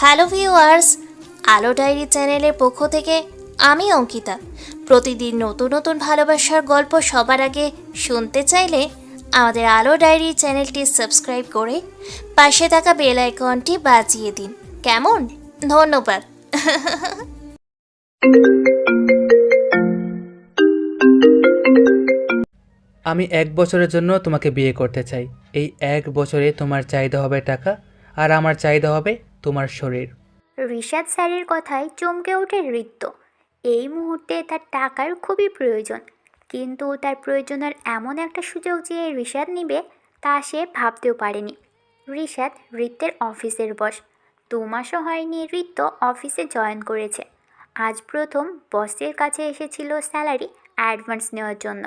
Hello viewers, আলো diary চ্যানেলের পক্ষ থেকে আমি অঙ্কিতা। প্রতিদিন নতুন নতুন ভালোবাসার গল্প সবার আগে শুনতে চাইলে আমাদের আলো ডায়েরি চ্যানেলটি সাবস্ক্রাইব করে পাশে থাকা বেল আইকনটি বাজিয়ে দিন। কেমন? ধন্যবাদ। আমি 1 বছরের জন্য তোমাকে বিয়ে করতে চাই। এই 1 বছরে তোমার চাহিদা হবে টাকা, আর আমার চাহিদা হবে তোমার শরীর। রিশাদ স্যারের কথায় চমকে ওঠে ঋত্য। এই মুহূর্তে তার টাকার খুবই প্রয়োজন, কিন্তু তার প্রয়োজনের এমন একটা সুযোগ যে রিশাদ নিবে তা সে ভাবতেও পারেনি। রিশাদ ঋত্যের অফিসের বস। 2 মাসও হয়নি ঋত্য অফিসে জয়েন করেছে। আজ প্রথম বসের কাছে এসেছিল স্যালারি অ্যাডভান্স নেওয়ার জন্য,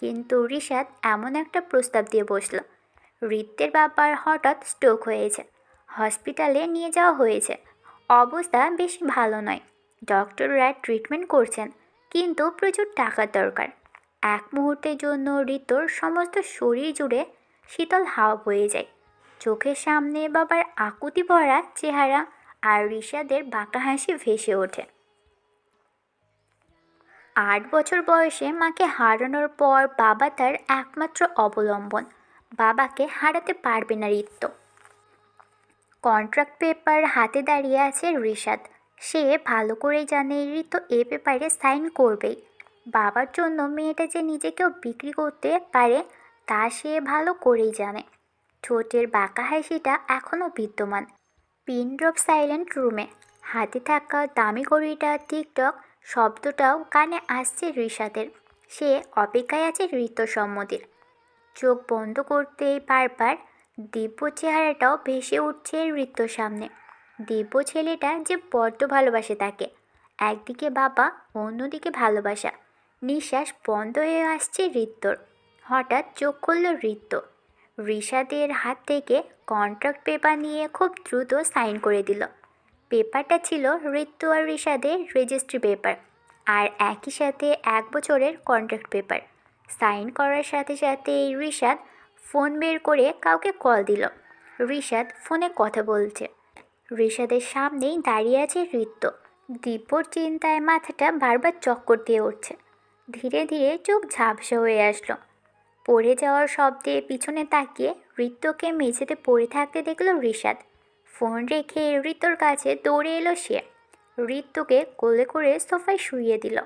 কিন্তু রিশাদ এমন একটা প্রস্তাব দিয়ে বসল। ঋত্যের বাবার হঠাৎ স্ট্রোক হয়েছে, হসপিটালে নিয়ে যাওয়া হয়েছে। অবস্থা বেশি ভালো নয়, ডক্টররা ট্রিটমেন্ট করছেন, কিন্তু প্রচুর টাকার দরকার। এক মুহূর্তের জন্য ঋতুর সমস্ত শরীর জুড়ে শীতল হাওয়া বয়ে যায়। চোখের সামনে বাবার আকুতি ভরা চেহারা আর ঋষাদের বাঁকা হাসি ভেসে ওঠে। 8 বছর বয়সে মাকে হারানোর পর বাবা তার একমাত্র অবলম্বন। বাবাকে হারাতে পারবে না ঋত্য। কন্ট্রাক্ট পেপার হাতে দাঁড়িয়ে আছে রিশাদ। সে ভালো করেই জানে ঋতু এ পেপারে সাইন করবেই। বাবার জন্য মেয়েটা যে নিজেকেও বিক্রি করতে পারে তা সে ভালো করেই জানে। ঠোঁটের বাঁকা হাসিটা এখনও বিদ্যমান। পিন ড্রপ সাইলেন্ট রুমে হাতে থাকা দামি ঘড়িটা টিকটক শব্দটাও কানে আসছে রিশাদের। সে অপেক্ষায় আছে ঋতু সম্মতির। চোখ বন্ধ করতেই বারবার দিব্য চেহারাটাও ভেসে উঠছে ঋত্যর সামনে। দিব্য ছেলেটা যে বড্ড ভালোবাসে তাকে। একদিকে বাবা, অন্যদিকে ভালোবাসা। নিঃশ্বাস বন্ধ হয়ে আসছে ঋত্যর। হঠাৎ চোখ খুলল ঋত্য। রিশাদের হাত থেকে কন্ট্রাক্ট পেপার নিয়ে খুব দ্রুত সাইন করে দিল। পেপারটা ছিল ঋত্য আর রিশাদের রেজিস্ট্রি পেপার, আর একই সাথে 1 বছরের কন্ট্রাক্ট পেপার। সাইন করার সাথে সাথেই রিশাদ ফোন বের করে কাউকে কল দিল। রিশাদ ফোনে কথা বলছে। রিশাদের সামনেই দাঁড়িয়ে আছে ঋত্য। দিব্যর চিন্তায় মাথাটা বারবার চক্কর দিয়ে উঠছে। ধীরে ধীরে চোখ ঝাপসা হয়ে আসলো। পড়ে যাওয়ার শব্দে পিছনে তাকিয়ে ঋত্যকে মেঝেতে পড়ে থাকতে দেখল রিশাদ। ফোন রেখে ঋত্যর কাছে দৌড়ে এলো সে। ঋত্যকে কোলে করে সোফায় শুইয়ে দিল।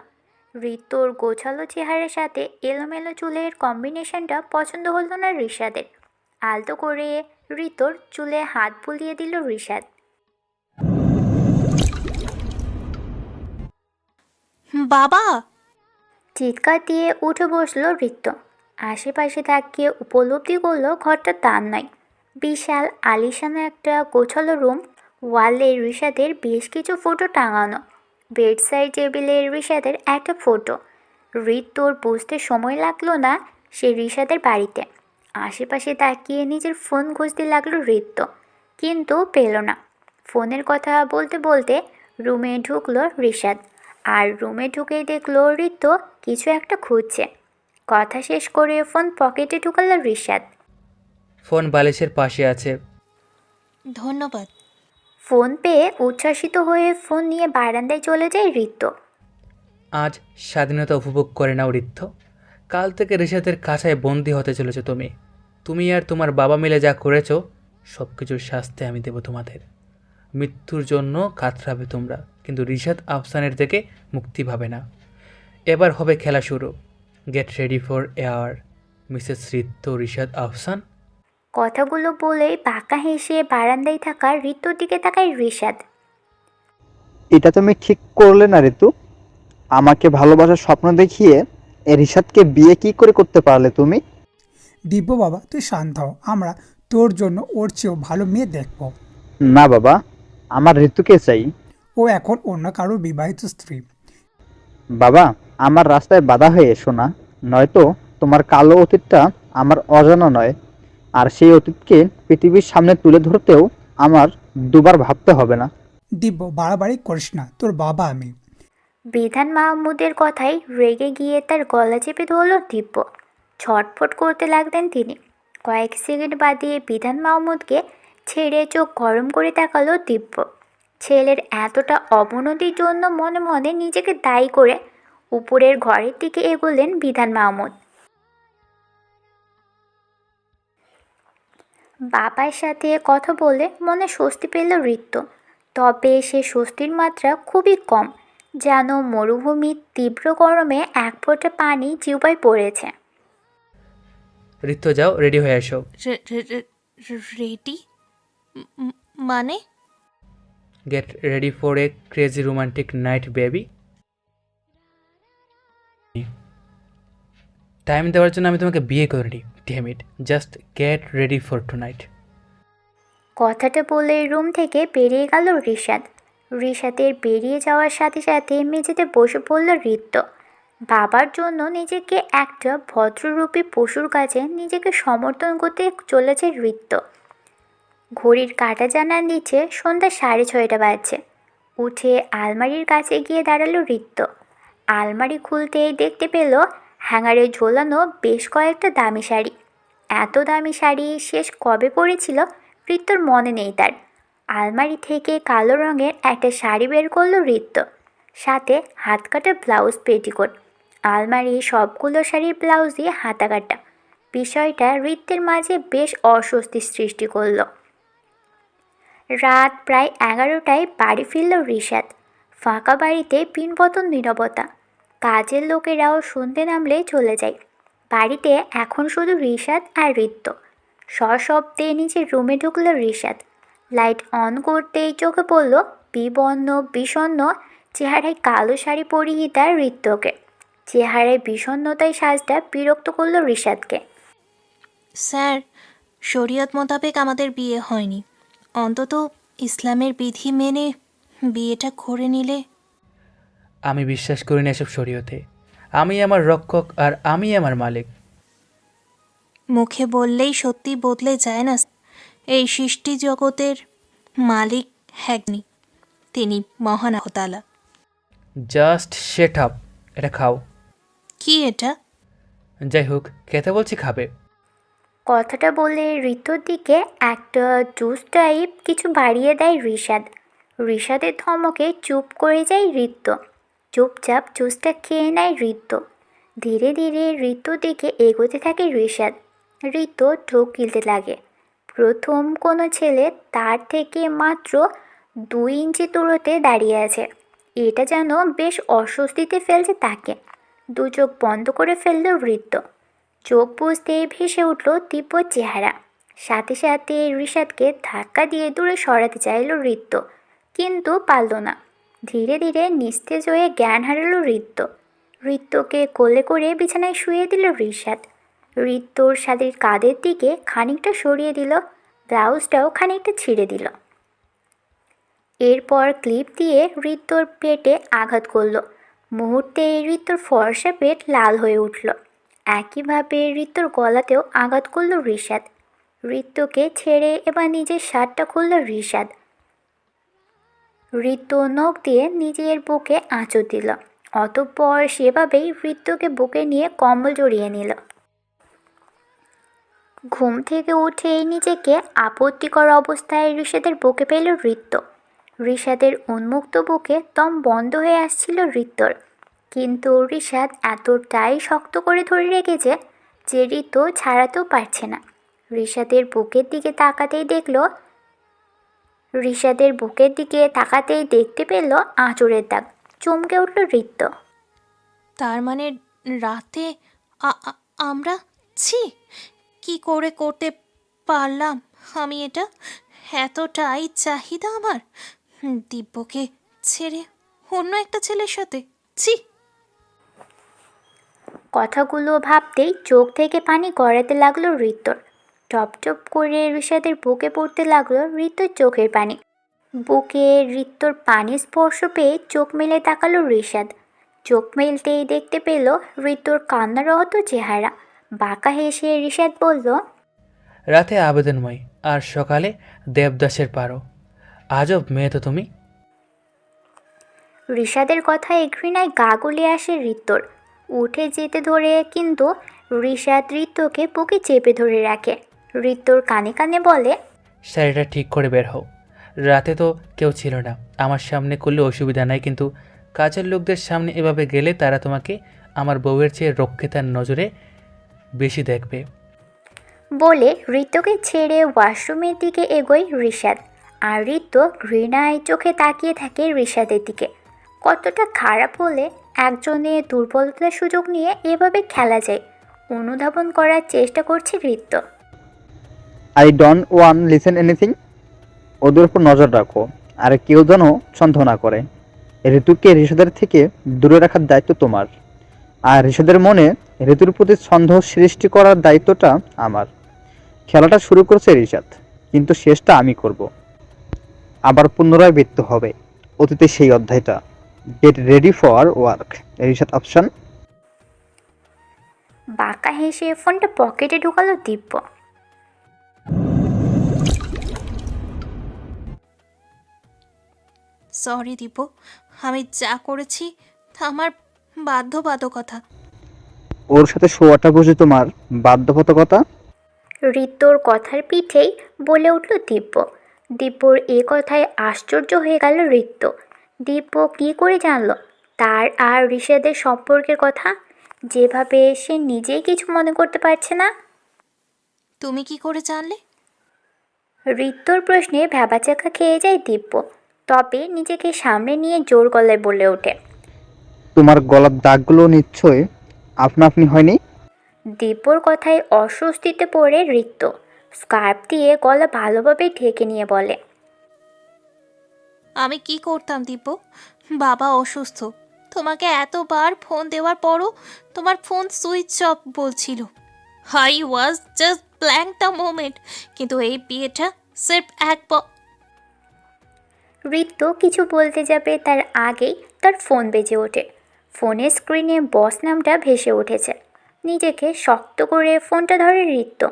ঋত্যর গোছালো চেহারার সাথে এলোমেলো চুলের কম্বিনেশনটা পছন্দ হলো না রিশাদের। আলতো করে ঋত্যর চুলে হাত বুলিয়ে দিল রিশাদ। বাবা! চিৎকার দিয়ে উঠে বসলো ঋত্য। আশেপাশে তাকিয়ে উপলব্ধি করলো ঘরটা তার নয়। বিশাল আলিশানা একটা গোছালো রুম। ওয়ালে রিশাদের বেশ কিছু ফটো টাঙানো। বেড সাইড টেবিলে রিশাদের একটা ফটো। ঋত্যর বুঝতে সময় লাগলো না সে রিশাদের বাড়িতে। আশেপাশে তাকিয়ে নিজের ফোন খুঁজতে লাগলো ঋত্য, কিন্তু পেল না। ফোনের কথা বলতে বলতে রুমে ঢুকলো রিশাদ, আর রুমে ঢুকেই দেখলো ঋত্য কিছু একটা খুঁজছে। কথা শেষ করে ফোন পকেটে ঢুকালো রিশাদ। ফোন বালিশের পাশে আছে। ধন্যবাদ। ফোন পেয়ে উচ্ছ্বাসিত হয়ে ফোন নিয়ে বারান্দায় চলে যায় ঋত্য। আজ স্বাধীনতা উপভোগ করে নাও ঋদ্ধ। কাল থেকে ঋষাদের কাছায় বন্দি হতে চলেছো তুমি। তুমি আর তোমার বাবা মিলে যা করেছো, সব কিছুর শাস্তি আমি দেব তোমাদের। মৃত্যুর জন্য কাতরাবে তোমরা, কিন্তু রিশাদ আফসানের থেকে মুক্তি পাবে না। এবার হবে খেলা শুরু। Get ready for air, Mrs Ritya Rishad Afsan. কথাগুলো বলেই বাঁকা হেসে বারান্দায় থাকা ঋত্যর দিকে তাকায় রিশাদ। এটা তুমি ঠিক করলে না ঋতু। আমাকে ভালোবাসার স্বপ্ন দেখিয়ে রিশাদকে বিয়ে কি করে করতে পারলে তুমি? দিব্য বাবা, তুই শান্ত হ। আমরা তোর জন্য ওর চেয়েও ভালো মেয়ে দেখব। না বাবা, আমার ঋতুকে চাই। ও এখন অন্য কারোর বিবাহিত স্ত্রী। বাবা, আমার রাস্তায় বাধা হয়ে এসো না, নয়তো তোমার কালো অতীতটা আমার অজানা নয়, আর সেই অতীতকে পৃথিবীর সামনে তুলে ধরতেও আমার দুবার ভাবতে হবে না। দিব্য, বাড়াবাড়ি করিস না, তোর বাবা আমি। বিধান মাহমুদের কথায় রেগে গিয়ে তার গলা চেপে ধরল দিব্য। ছটফট করতে লাগলেন তিনি। কয়েক সেকেন্ড বাদে বিধান মাহমুদকে ছেড়ে চোখ গরম করে তাকালো দিব্য। ছেলের এতটা অবনতির জন্য মনে মনে নিজেকে দায়ী করে উপরের ঘরের দিকে এগোলেন বিধান মাহমুদ। বাবার সাথে কথা বলে মনে স্বস্তি পেল ঋত্য, তবে সে স্বস্তির মাত্রা খুবই কম, যেন মরুভূমির তীব্র গরমে এক ফোঁটা পানি জিহ্বায় পড়েছে। ঋত্য, যাও, রেডি হয়ে এসো। রেডি? মানে? Gate ready for a crazy romantic night baby. Time দেওয়ার জন্য আমি তোমাকে বিয়ে করিনি, damn it. Just get ready for tonight. কথাটা বলে রুম থেকে বেরিয়ে গেল রিশাদ। রিশাদের বেরিয়ে যাওয়ার সাথে সাথে মেঝেতে বসে পড়ল ঋত্য। বাবার জন্য নিজেকে একটা ভদ্ররূপী পশুর কাছে নিজেকে সমর্থন করতে চলেছে ঋত্য। ঘড়ির কাঁটা জানান দিচ্ছে সন্ধ্যা 6:30 বাজছে। উঠে আলমারির কাছে গিয়ে দাঁড়ালো ঋত্য। আলমারি খুলতেই দেখতে পেল হ্যাঙ্গারে ঝোলানো বেশ কয়েকটা দামি শাড়ি। এত দামি শাড়ি শেষ কবে পরেছিল ঋত্যর মনে নেই তার। আলমারি থেকে কালো রঙের একটা শাড়ি বের করলো ঋত্য, সাথে হাতকাটা ব্লাউজ পেটিকোট। আলমারির সবগুলো শাড়ির ব্লাউজই হাতা কাটা। বিষয়টা ঋত্যের মাঝে বেশ অস্বস্তি সৃষ্টি করলো। রাত প্রায় 11টায় বাড়ি ফিরল রিশাদ। ফাঁকা বাড়িতে পিনপতন নীরবতা। কাজের লোকেরাও শুনতে নামলে চলে যায়। বাড়িতে এখন শুধু রিশাদ আর ঋত্য। সশব্দে নিজের রুমে ঢুকল রিশাদ। লাইট অন করতেই চোখে পড়ল বিবর্ণ বিষণ্ণ চেহারায় কালো শাড়ি পরিহিতা ঋত্যকে। চেহারায় বিষণ্ণতায় সাজটা বিরক্ত করল রিশাদকে। স্যার, শরিয়ত মোতাবেক আমাদের বিয়ে হয়নি। অন্তত ইসলামের বিধি মেনে বিয়েটা করে নিলে। আমি বিশ্বাস করি না এসব শরীয়তে। আমি আমার রক্ষক আর আমি আমার মালিক। মুখে বললেই সত্যি বদলে যায় না। এই সৃষ্টি জগতের মালিক হ্যাগনি, তিনি মহান আল্লাহ তাআলা। Just shut up. এটা খাও। কি এটা? যাই হোক, খেতে বলছি, খাবে। কথাটা বলে ঋতুর দিকে একটা জুস টাইপ কিছু বাড়িয়ে দেয় রিশাদ। রিশাদের ধমকে চুপ করে যায় ঋত্য। চুপচাপ জুসটা খেয়ে নেয় ঋত্য। ধীরে ধীরে ঋতুর দিকে এগোতে থাকে রিশাদ। ঋত্য ঢোক গিলতে লাগে। প্রথম কোনো ছেলে তার থেকে মাত্র 2 ইঞ্চি দূরত্বে দাঁড়িয়ে আছে। এটা যেন বেশ অস্বস্তিতে ফেলছে তাকে। দু চোখ বন্ধ করে ফেলল ঋত্য। চোখ বুঝতেই ভেসে উঠল তীব্র চেহারা। সাথে সাথে রিশাদকে ধাক্কা দিয়ে দূরে সরাতে চাইল ঋত্য, কিন্তু পারল না। ধীরে ধীরে নিস্তেজ হয়ে জ্ঞান হারালো ঋত্য। ঋত্যকে কোলে করে বিছানায় শুয়ে দিল রিশাদ। ঋত্যর শাড়ির কাঁধের দিকে খানিকটা সরিয়ে দিল, ব্লাউজটাও খানিকটা ছিঁড়ে দিল। এরপর ক্লিপ দিয়ে ঋত্যর পেটে আঘাত করল। মুহূর্তে ঋত্যর ফর্সা পেট লাল হয়ে উঠল। একইভাবে ঋত্যর গলাতেও আঘাত করল রিশাদ। ঋত্যকে ছেড়ে এবার নিজের শার্টটা খুলল রিশাদ। ঋত্য নখ দিয়ে নিজের বুকে আঁচড় দিল। অতঃপর সেভাবেই ঋত্যকে বুকে নিয়ে কম্বল জড়িয়ে নিল। ঘুম থেকে উঠেই নিজেকে আপত্তিকর অবস্থায় রিশাদের বুকে পেল ঋত্য। রিশাদের উন্মুক্ত বুকে দম বন্ধ হয়ে আসছিল ঋত্যর, কিন্তু রিশাদ এতটাই শক্ত করে ধরে রেখেছে যে ঋত্য ছাড়াতেও পারছে না। রিশাদের বুকের দিকে তাকাতেই দেখতে পেল আঁচড়ের দাগ। চমকে উঠল ঋত্য। তার মানে রাতে আমরা ছি, কি করে করতে পারলাম আমি এটা? এতটাই চাহিদা আমার দিব্যকে ছেড়ে অন্য একটা ছেলের সাথে? ছি! কথাগুলো ভাবতেই চোখ থেকে পানি গড়াতে লাগলো ঋত্যর। টপ টপ করে রিশাদের বুকে পড়তে লাগলো ঋত্যর চোখের পানি। বুকে ঋত্যর পানি স্পর্শ পেয়ে চোখ মেলে তাকালো রিশাদ। চোখ মেলতেই দেখতে পেল ঋত্যর কান্নারত চেহারা। বাঁকা হেসে রিশাদ বলল, রাতে আবেদনময় আর সকালে দেবদাসের পারো। আজব মেয়ে তো তুমি। রিশাদের কথায় ঘৃণায় গা গুলিয়ে আসে ঋত্যর। উঠে যেতে ধরে কিন্তু রিশাদ ঋত্যকে বুকে চেপে ধরে রাখে। ঋত্যর কানে কানে বলে, শাড়িটা ঠিক করে বের হও। রাতে তো কেউ ছিল না, আমার সামনে করলে অসুবিধা নাই, কিন্তু কাজের লোকদের সামনে এভাবে গেলে তারা তোমাকে আমার বউয়ের চেয়ে রক্ষিতার নজরে বেশি দেখবে। বলে ঋতুকে ছেড়ে ওয়াশরুমের দিকে এগোয় রিশাদ। আর ঋতু ঘৃণায় চোখে তাকিয়ে থাকে রিশাদের দিকে। কতটা খারাপ হলে একজনের দুর্বলতার সুযোগ নিয়ে এভাবে খেলা যায় অনুধাবন করার চেষ্টা করছে Ritu. I don't want listen anything. ওদের উপর নজর রাখো, আর কেউ যেন সন্দেহ না করে। ঋতুকে ঋষাদের থেকে দূরে রাখার দায়িত্ব তোমার, আর ঋষাদের মনে ঋতুর প্রতি সন্দেহ সৃষ্টি করার দায়িত্বটা আমার। খেলাটা শুরু করছে ঋষাদ, কিন্তু শেষটা আমি করব। আবার পুনরায় বৃত্ত হবে অতীতের সেই অধ্যায়টা। Gate ready for work Rishad option. বাঁকা হেসে ফোনটা পকেটে ঢুকালো দিব্য। সরি দীপু, আমি যা করেছি তা আমার বাধ্যবাধকতা। ওর সাথে শোয়াটা বুঝি তোমার বাধ্যবাধকতা? ঋতুর কথার পিঠেই বলে উঠল দিব্য। দিব্যর এ কথায় আশ্চর্য হয়ে গেল ঋতু। দিব্য কী করে জানলো তার আর ঋষাদের সম্পর্কের কথা, যেভাবে সে নিজেই কিছু মনে করতে পারছে না? তুমি কি করে জানলে? ঋতুর প্রশ্নে ভ্যাবাচাকা খেয়ে যায় দিব্য। তবে নিজেকে সামনে নিয়ে জোর গলায় বলে ওঠে, তোমার গলার দাগগুলো নিশ্চয়ই আপনা আপনি হয়নি। দিব্যর কথায় অস্বস্তিতে পড়ে ঋতু স্কার্ফ দিয়ে গলা ভালোভাবে ঢেকে নিয়ে বলে, আমি কি করতাম দীপু? বাবা অসুস্থ, তোমাকে এতবার ফোন দেওয়ার পরও তোমার ফোন সুইচ অফ বলছিল। I was just blank the moment. কিন্তু এই বিয়েটা সির্ফ ঋতু কিছু বলতে যাবে তার আগেই তার ফোন বেজে ওঠে। ফোনের স্ক্রিনে বস নামটা ভেসে উঠেছে। নিজেকে শক্ত করে ফোনটা ধরে ঋতু।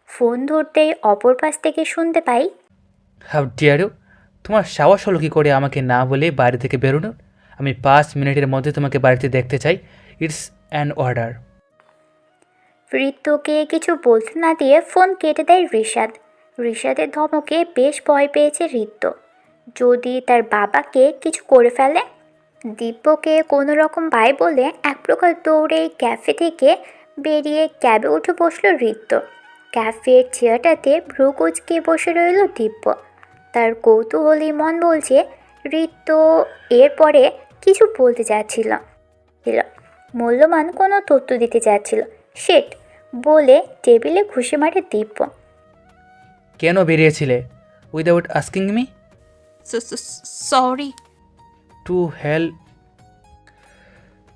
ফোন ধরতেই অপর পাশ থেকে শুনতে পাই, হাউ ডিয়ার ইউ! তোমার সাহস হলো কী করে আমাকে না বলে বাড়ি থেকে বেরোনোর? আমি 5 মিনিটের মধ্যে তোমাকে বাড়িতে দেখতে চাই। It's an order. ঋতুকে কিছু বলতে না দিয়ে ফোন কেটে দেয় ঋষাদ। ঋষাদের ধমকে বেশ ভয় পেয়েছে ঋতু। যদি তার বাবাকে কিছু করে ফেলে। দিব্যকে কোনো রকম বাই বলে এক প্রকার দৌড়ে ক্যাফে থেকে বেরিয়ে ক্যাবে উঠে বসলো ঋতু। ক্যাফের চেয়ারটাতে ভ্রু কুঁচকে বসে রইল দিব্য। তার কৌতূহলী মন বলছে ঋতু এরপরে কিছু বলতে চাচ্ছিল, মূল্যবান কোনো তথ্য দিতে চাচ্ছিল। শেট বলে টেবিলে ঘুষি মারে দিব্য। কেন বেরিয়েছিলে without asking me? Sorry.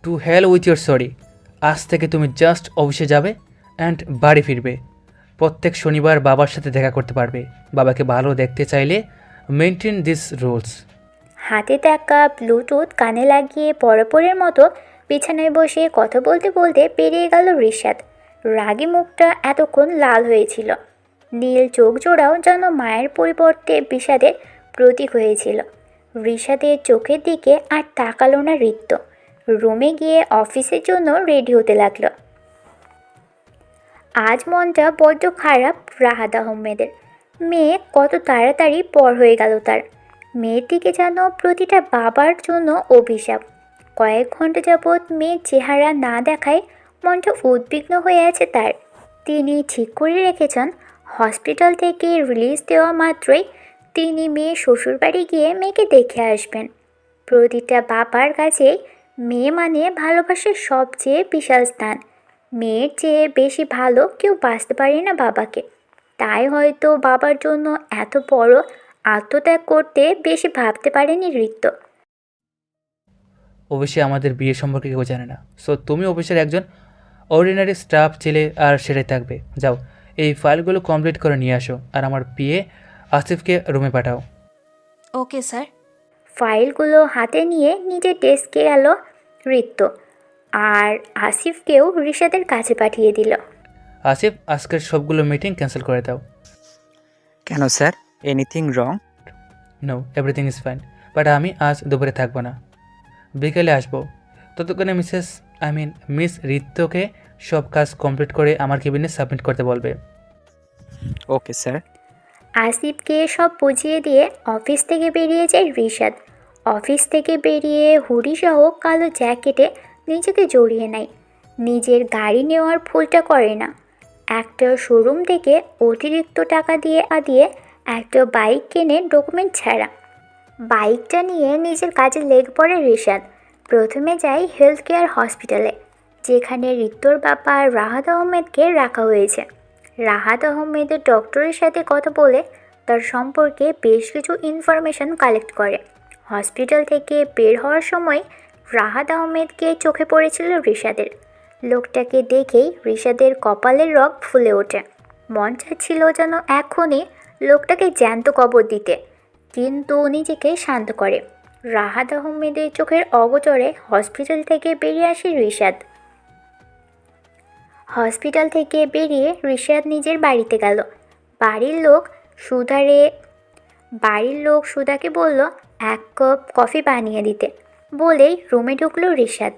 To hell with your sorry. আজ থেকে তুমি জাস্ট অফিসে যাবে অ্যান্ড বাড়ি ফিরবে। প্রত্যেক শনিবার বাবার সাথে দেখা করতে পারবে। বাবাকে ভালো দেখতে চাইলে মেনটেন দিস রুলস। হাতে থাকা ব্লুটুথ কানে লাগিয়ে পরপরের মতো বিছানায় বসে কথা বলতে বলতে পেরিয়ে গেল ঋষাদ। রাগী মুখটা এতক্ষণ লাল হয়েছিল। নীল চোখ জোড়াও যেন মায়ের পরিবর্তে বিষাদের প্রতীক হয়েছিল। ঋষাদের চোখের দিকে আর তাকালো না ঋতু। রুমে গিয়ে অফিসের জন্য রেডি হতে লাগলো। আজ মনটা বড্ড খারাপ রাহাত আহমেদের। মেয়ে কত তাড়াতাড়ি পর হয়ে গেল তার। মেয়ের দিকে যেন প্রতিটা বাবার জন্য অভিশাপ। কয়েক ঘন্টা যাবৎ মেয়ের চেহারা না দেখায় মনটা উদ্বিগ্ন হয়ে আছে তার। তিনি ঠিক করে রেখেছেন হসপিটাল থেকে রিলিজ দেওয়া মাত্রই তিনি মেয়ে শ্বশুরবাড়ি গিয়ে মেয়েকে দেখে আসবেন। প্রতিটা বাবার কাছে মেয়ে মানে ভালোবাসার সবচেয়ে বিশাল স্থান। মেয়ের চেয়ে বেশি ভালো কেউ বাঁচতে পারে না বাবাকে। তাই হয়তো বাবার জন্য এত বড় আত্মত্যাগ করতে বেশি ভাবতে পারেনি ঋতু। অবশ্যই আমাদের বিয়ে সম্পর্কে কেউ জানে না। সো তুমি অফিসের একজন অর্ডিনারি স্টাফ ছেলে, আর সেটাই থাকবে। যাও, এই ফাইলগুলো কমপ্লিট করে নিয়ে আসো, আর আমার পিএ আসিফকে রুমে পাঠাও। Okay sir. ফাইলগুলো হাতে নিয়ে নিজের ডেস্কে গেল ঋতু, আর আসিফকেও ঋষাদের কাছে পাঠিয়ে দিল। আসিফ, আজকের সবগুলো মিটিং ক্যান্সেল করে দাও। কেন sir, anything wrong? No, everything is fine, but আমি আজ দুপুরে থাকবো না, বিকেলে আসবো। ততক্ষণে মিস ঋতুকে সব কাজ কমপ্লিট করে আমার কেবিনে সাবমিট করতে বলবে। Okay sir. আসিফকে সব বুঝিয়ে দিয়ে অফিস থেকে বেরিয়ে যায় রিশাদ। অফিস থেকে বেরিয়ে হুডিসহ কালো জ্যাকেটে নিজেকে জড়িয়ে নেয়। নিজের গাড়ি নেওয়ার ভুলটা করে না। একটা শোরুম থেকে অতিরিক্ত টাকা দিয়ে একটা বাইক কেনে ডকুমেন্ট ছাড়া। বাইকটা নিয়ে নিজের কাজে লেগে পড়ে রিশাদ। প্রথমে যায় হেলথ কেয়ার হসপিটালে, যেখানে ঋতুর বাবা রাহাত আহমেদকে রাখা হয়েছে। রাহাত আহমেদের ডক্টরের সাথে কথা বলে তার সম্পর্কে বেশ কিছু ইনফরমেশন কালেক্ট করে। হসপিটাল থেকে বের হওয়ার সময় রাহাত আহমেদকে চোখে পড়েছিল রিশাদের। লোকটাকে দেখেই রিশাদের কপালের রগ ফুলে ওঠে। মন চাচ্ছিল যেন এখনই লোকটাকে জ্যান্ত কবর দিতে, কিন্তু নিজেকে শান্ত করে। রাহাত আহমেদের চোখের অগোচরে হসপিটাল থেকে বেরিয়ে আসে রিশাদ। হসপিটাল থেকে বেরিয়ে রিশাদ নিজের বাড়িতে গেল। বাড়ির লোক সুধাকে বলল 1 কাপ কফি বানিয়ে দিতে, বলেই রুমে ঢুকলো রিশাদ।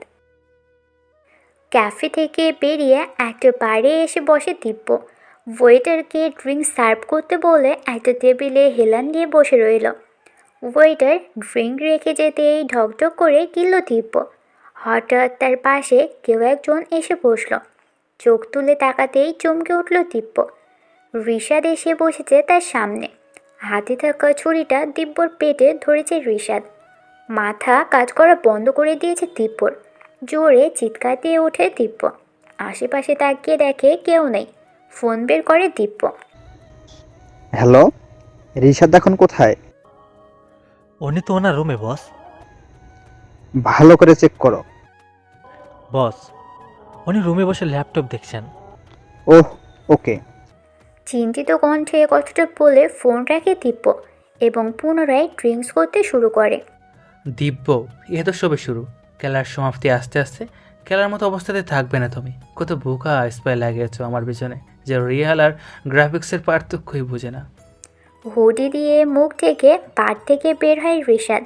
ক্যাফে থেকে বেরিয়ে একটা বারে এসে বসে দিব্য। ওয়েটারকে ড্রিঙ্ক সার্ভ করতে বলে একটা টেবিলে হেলান দিয়ে বসে রইল। ওয়েটার ড্রিঙ্ক রেখে যেতেই ঢকঢক করে কিনল দিব্য। হঠাৎ তার পাশে কেউ একজন এসে বসল। চোখ তুলে তাকাতেই চমকে উঠল দিব্য। রিশাদ এসে বসেছে তার সামনে। হাতে থাকা ছুরিটা দিব্যর পেটে ধরেছে রিশাদ। মাথা কাজ করা বন্ধ করে দিয়েছে দিব্যর। জোরে চিৎকার দিয়ে ওঠে দিব্য। আশেপাশে তাকিয়ে দেখে কেউ নেই। ফোন বের করে দিব্য। হ্যালো, রিশাদ এখন কোথায়? উনি তো ওনার রুমে বস। ভালো করে চেক করো। বস, উনি রুমে বসে ল্যাপটপ দেখছেন। ওহ, ওকে। চিন্তিত কণ্ঠে কথাটা বলে ফোন রাখে দিব্য এবং পুনরায় ড্রিঙ্কস করতে শুরু করে। দিব্য, এ তো সবে শুরু। খেলার সমাপ্তি আস্তে আস্তে। খেলার মতো অবস্থাতে থাকবে না তুমি। কত বোকা স্পাই লাগিয়েছ আমার পিছনে, যে রিয়াল আর গ্রাফিক্সের পার্থক্যই বুঝে না। হুডি দিয়ে মুখ ঢেকে বার থেকে বের হয় রিশাদ।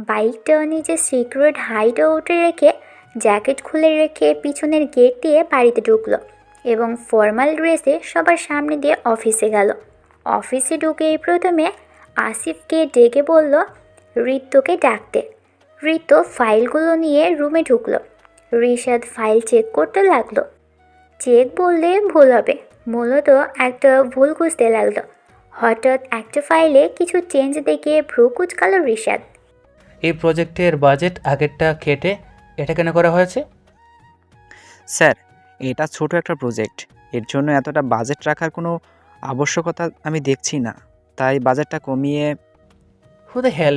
বাইকটা নিজের সিক্রেট হাইড আউটে রেখে জ্যাকেট খুলে রেখে পিছনের গেট দিয়ে বাড়িতে ঢুকলো এবং ফর্মাল ড্রেসে সবার সামনে দিয়ে অফিসে গেল। অফিসে ঢুকেই প্রথমে আসিফকে ডেকে বলল ঋতুকে ডাকতে। ঋতু ফাইলগুলো নিয়ে রুমে ঢুকলো। রিশাদ ফাইল চেক করতে লাগলো। চেক বললে ভুল হবে, মূলত একটা ভুল খুঁজতে লাগলো। হঠাৎ একটা ফাইলে কিছু চেঞ্জ দেখে ভ্রু কুচকালো রিশাদ। এই প্রজেক্টের বাজেট আগেরটা কেটে এটা কেন করা হয়েছে? স্যার, এটা ছোট একটা প্রজেক্ট, এর জন্য এতটা বাজেট রাখার কোনো আবশ্যকতা আমি দেখছি না, তাই বাজেটটা কমিয়ে। Who the hell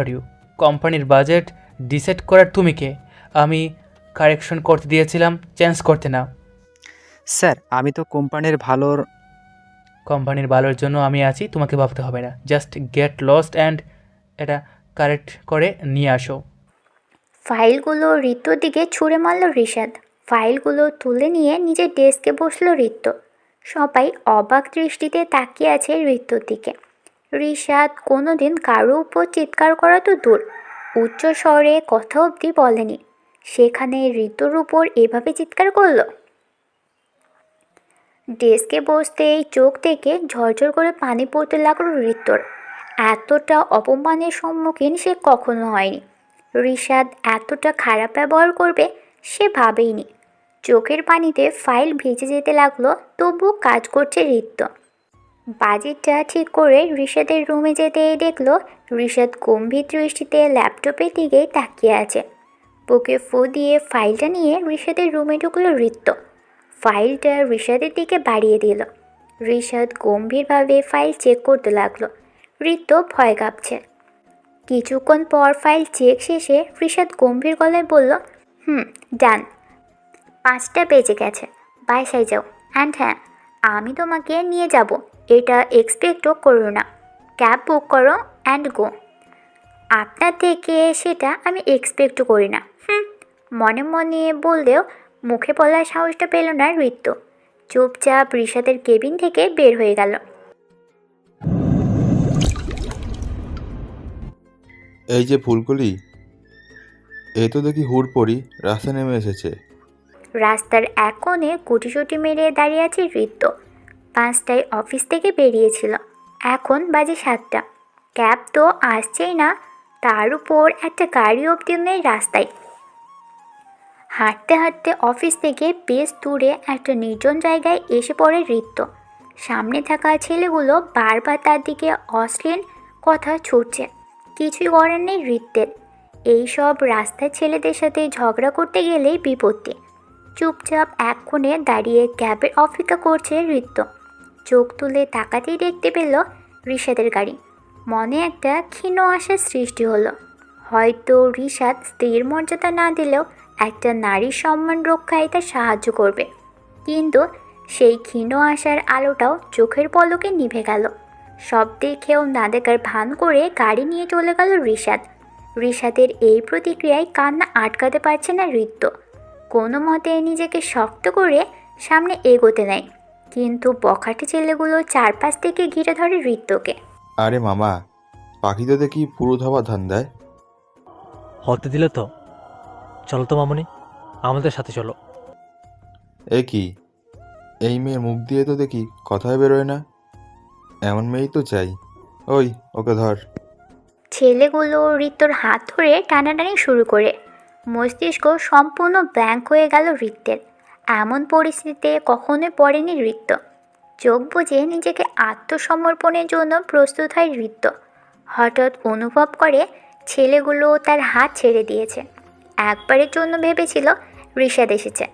are you? কোম্পানির বাজেট ডিসাইড করার তুমি কে? আমি কারেকশন করতে দিয়েছিলাম, চেঞ্জ করতে না। স্যার, আমি তো কোম্পানির ভালোর জন্য আমি আছি, তোমাকে ভাবতে হবে না। জাস্ট গেট লস্ট অ্যান্ড এটা কারেক্ট করে নিয়ে আসো। ফাইলগুলো ঋতুর দিকে ছুঁড়ে মারল রিশাদ। ফাইলগুলো তুলে নিয়ে নিজের ডেস্কে বসলো ঋতু। সবাই অবাক দৃষ্টিতে তাকিয়ে আছে ঋতুর দিকে। রিশাদ কোনোদিন কারো উপর চিৎকার করা তো দূর, উচ্চ স্বরে কথা অবধি বলেনি, সেখানে ঋতুর উপর এভাবে চিৎকার করলো। ডেস্কে বসতেই চোখ থেকে ঝরঝর করে পানি পড়তে লাগলো ঋতুর। এতটা অপমানের সম্মুখীন সে কখনো হয়নি। রিশাদ এতটা খারাপ ব্যবহার করবে সে ভাবেইনি। চোখের পানিতে ফাইল ভিজে যেতে লাগলো, তবু কাজ করছে ঋতু। বাজেটটা ঠিক করে রিশাদের রুমে যেতেই দেখলো রিশাদ গম্ভীর দৃষ্টিতে ল্যাপটপের দিকেই তাকিয়ে আছে। বুকে ফু দিয়ে ফাইলটা নিয়ে রিশাদের রুমে ঢুকলো ঋতু। ফাইলটা রিশাদের দিকে বাড়িয়ে দিল। রিশাদ গম্ভীরভাবে ফাইল চেক করতে লাগলো। ঋতু ভয় কাঁপছে। কিছুক্ষণ পর ফাইল চেক শেষে রিশাদ গম্ভীর গলায় বলল, ডান, 5টা বেজে গেছে, বাসায় যাও। অ্যান্ড হ্যাঁ, আমি তোমাকে নিয়ে যাব, এটা এক্সপেক্টও করো না। ক্যাব বুক করো অ্যান্ড গো। আপনার থেকে সেটা আমি এক্সপেক্টও করি না। মনে মনে বললেও মুখে বলার সাহসটা পেল না ঋতু। চুপচাপ রিশাদের কেবিন থেকে বের হয়ে গেল। এই যে ফুলকলি, এই তো দেখি হুড়পড়ি রাস্তায় নেমে এসেছে। রাস্তার এক কোণে গুটিসুটি মেরে দাঁড়িয়ে আছে ঋতু। 5টায় অফিস থেকে বেরিয়েছিল, এখন বাজে 7টা। ক্যাব তো আসছেই না, তার উপর একটা গাড়ি অবধি নেই রাস্তায়। হাঁটতে হাঁটতে অফিস থেকে বেশ দূরে একটা নির্জন জায়গায় এসে পড়ে ঋত্য। সামনে থাকা ছেলেগুলো বারবার তার দিকে অশ্লীল কথা ছুটছে। কিছুই করার নেই ঋত্যের, এইসব রাস্তার ছেলেদের সাথে ঝগড়া করতে গেলেই বিপত্তি। চুপচাপ এক কোণে দাঁড়িয়ে ক্যাবের অপেক্ষা করছে ঋত্য। চোখ তুলে তাকাতেই দেখতে পেল রিশাদের গাড়ি। মনে একটা ক্ষীণ আশার সৃষ্টি হলো, হয়তো রিশাদ স্ত্রীর মর্যাদা না দিলেও একটা নারীর সম্মান রক্ষায় তার সাহায্য করবে। কিন্তু সেই ক্ষীণ আশার আলোটাও চোখের পলকে নিভে গেল। সব দেখেও না দেখার ভান করে গাড়ি নিয়ে চলে গেল রিশাদ। রিশাদের এই প্রতিক্রিয়ায় কান্না আটকাতে পারছে না ঋত্য। কোনো মতে নিজেকে শক্ত করে সামনে এগোতে নেয়, কিন্তু বখাটে ছেলেগুলো চারপাশ থেকে ঘিরে ধরে ঋত্যকে। আরে মামা, পাখি তো দেখি পুরো ধাবা ধান দেয়। হতে দিলে তো। চলো তো মামুনি, আমাদের সাথে চলো। এ কি, এই মেয়ের মুখ দিয়ে তো দেখি কথাই বেরোয় না। এমন মেয়েই তো চাই। ওই, ওকে ধর। ছেলেগুলো ঋত্যর হাত ধরে টানাটানি শুরু করে। মস্তিষ্ক সম্পূর্ণ ব্ল্যাঙ্ক হয়ে গেল ঋত্যের। এমন পরিস্থিতিতে কখনোই পড়েনি ঋত্য। চোখ বুজে নিজেকে আত্মসমর্পণের জন্য প্রস্তুত হয় ঋত্য। হঠাৎ অনুভব করে ছেলেগুলো তার হাত ছেড়ে দিয়েছে। একবারের জন্য ভেবেছিল রিশাদ এসেছে,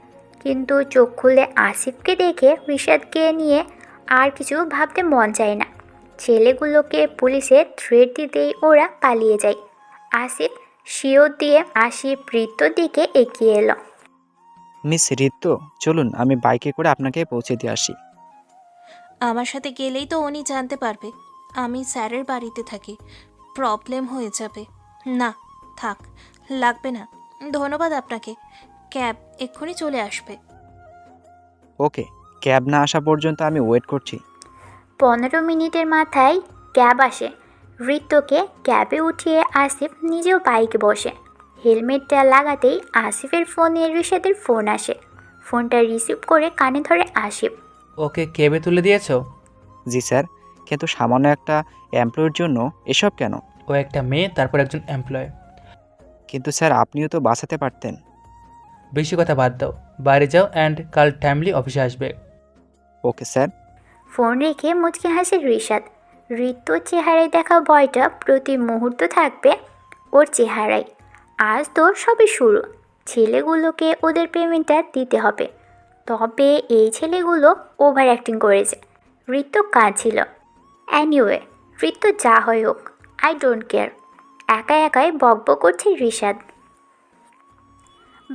কিন্তু চোখ খুলে আসিফকে দেখে রিশাদকে নিয়ে আর কিছু ভাবতে মন চায় না। ছেলেগুলোকে পুলিশে থ্রেট দিতেই ওরা পালিয়ে যায়। আসিফ শিওর দিয়ে ঋত্যর দিকে এগিয়ে এলো। মিস ঋত্য, চলুন আমি বাইকে করে আপনাকে পৌঁছে দিয়ে আসি। আমার সাথে গেলেই তো উনি জানতে পারবে আমি স্যারের বাড়িতে থাকি, প্রবলেম হয়ে যাবে। না থাক, লাগবে না, ধন্যবাদ আপনাকে। ক্যাব এক্ষুনি চলে আসবে। ওকে, ক্যাব না আসা পর্যন্ত আমি ওয়েট করছি। 15 মিনিটের মাথায় ক্যাব আসে। ঋত্যকে ক্যাবে উঠিয়ে আসিফ নিজেও বাইকে বসে। হেলমেটটা লাগাতেই আসিফের ফোনে রিশাদের ফোন আসে। ফোনটা রিসিভ করে কানে ধরে আসিফ। ওকে কেবে তুলে দিয়েছো? জি স্যার, কিন্তু সামান্য একটা এমপ্লয়ের জন্য এসব কেন? ও একটা মেয়ে, তারপর একজন এমপ্লয়। কিন্তু স্যার আপনিও তো বাঁচাতে পারতেন। বেশি কথা বাদ দাও, বাইরে যাও অ্যান্ড কাল টাইমলি অফিসে আসবে। Okay sir. ফোন রেখে মুচকে হাসে রিশাদ। ঋত্যর চেহারায় দেখা ভয়টা প্রতি মুহূর্ত থাকবে ওর চেহারায়। আজ তো সবে শুরু, ছেলেগুলোকে ওদের পেমেন্টটা দিতে হবে। তবে এই ছেলেগুলো ওভার অ্যাক্টিং করেছে। ঋত্য কাঁদছিল। অ্যানিওয়ে, ঋত্য যা হয় হোক, আই ডোন্ট কেয়ার। একা একাই বকবক করছে রিশাদ।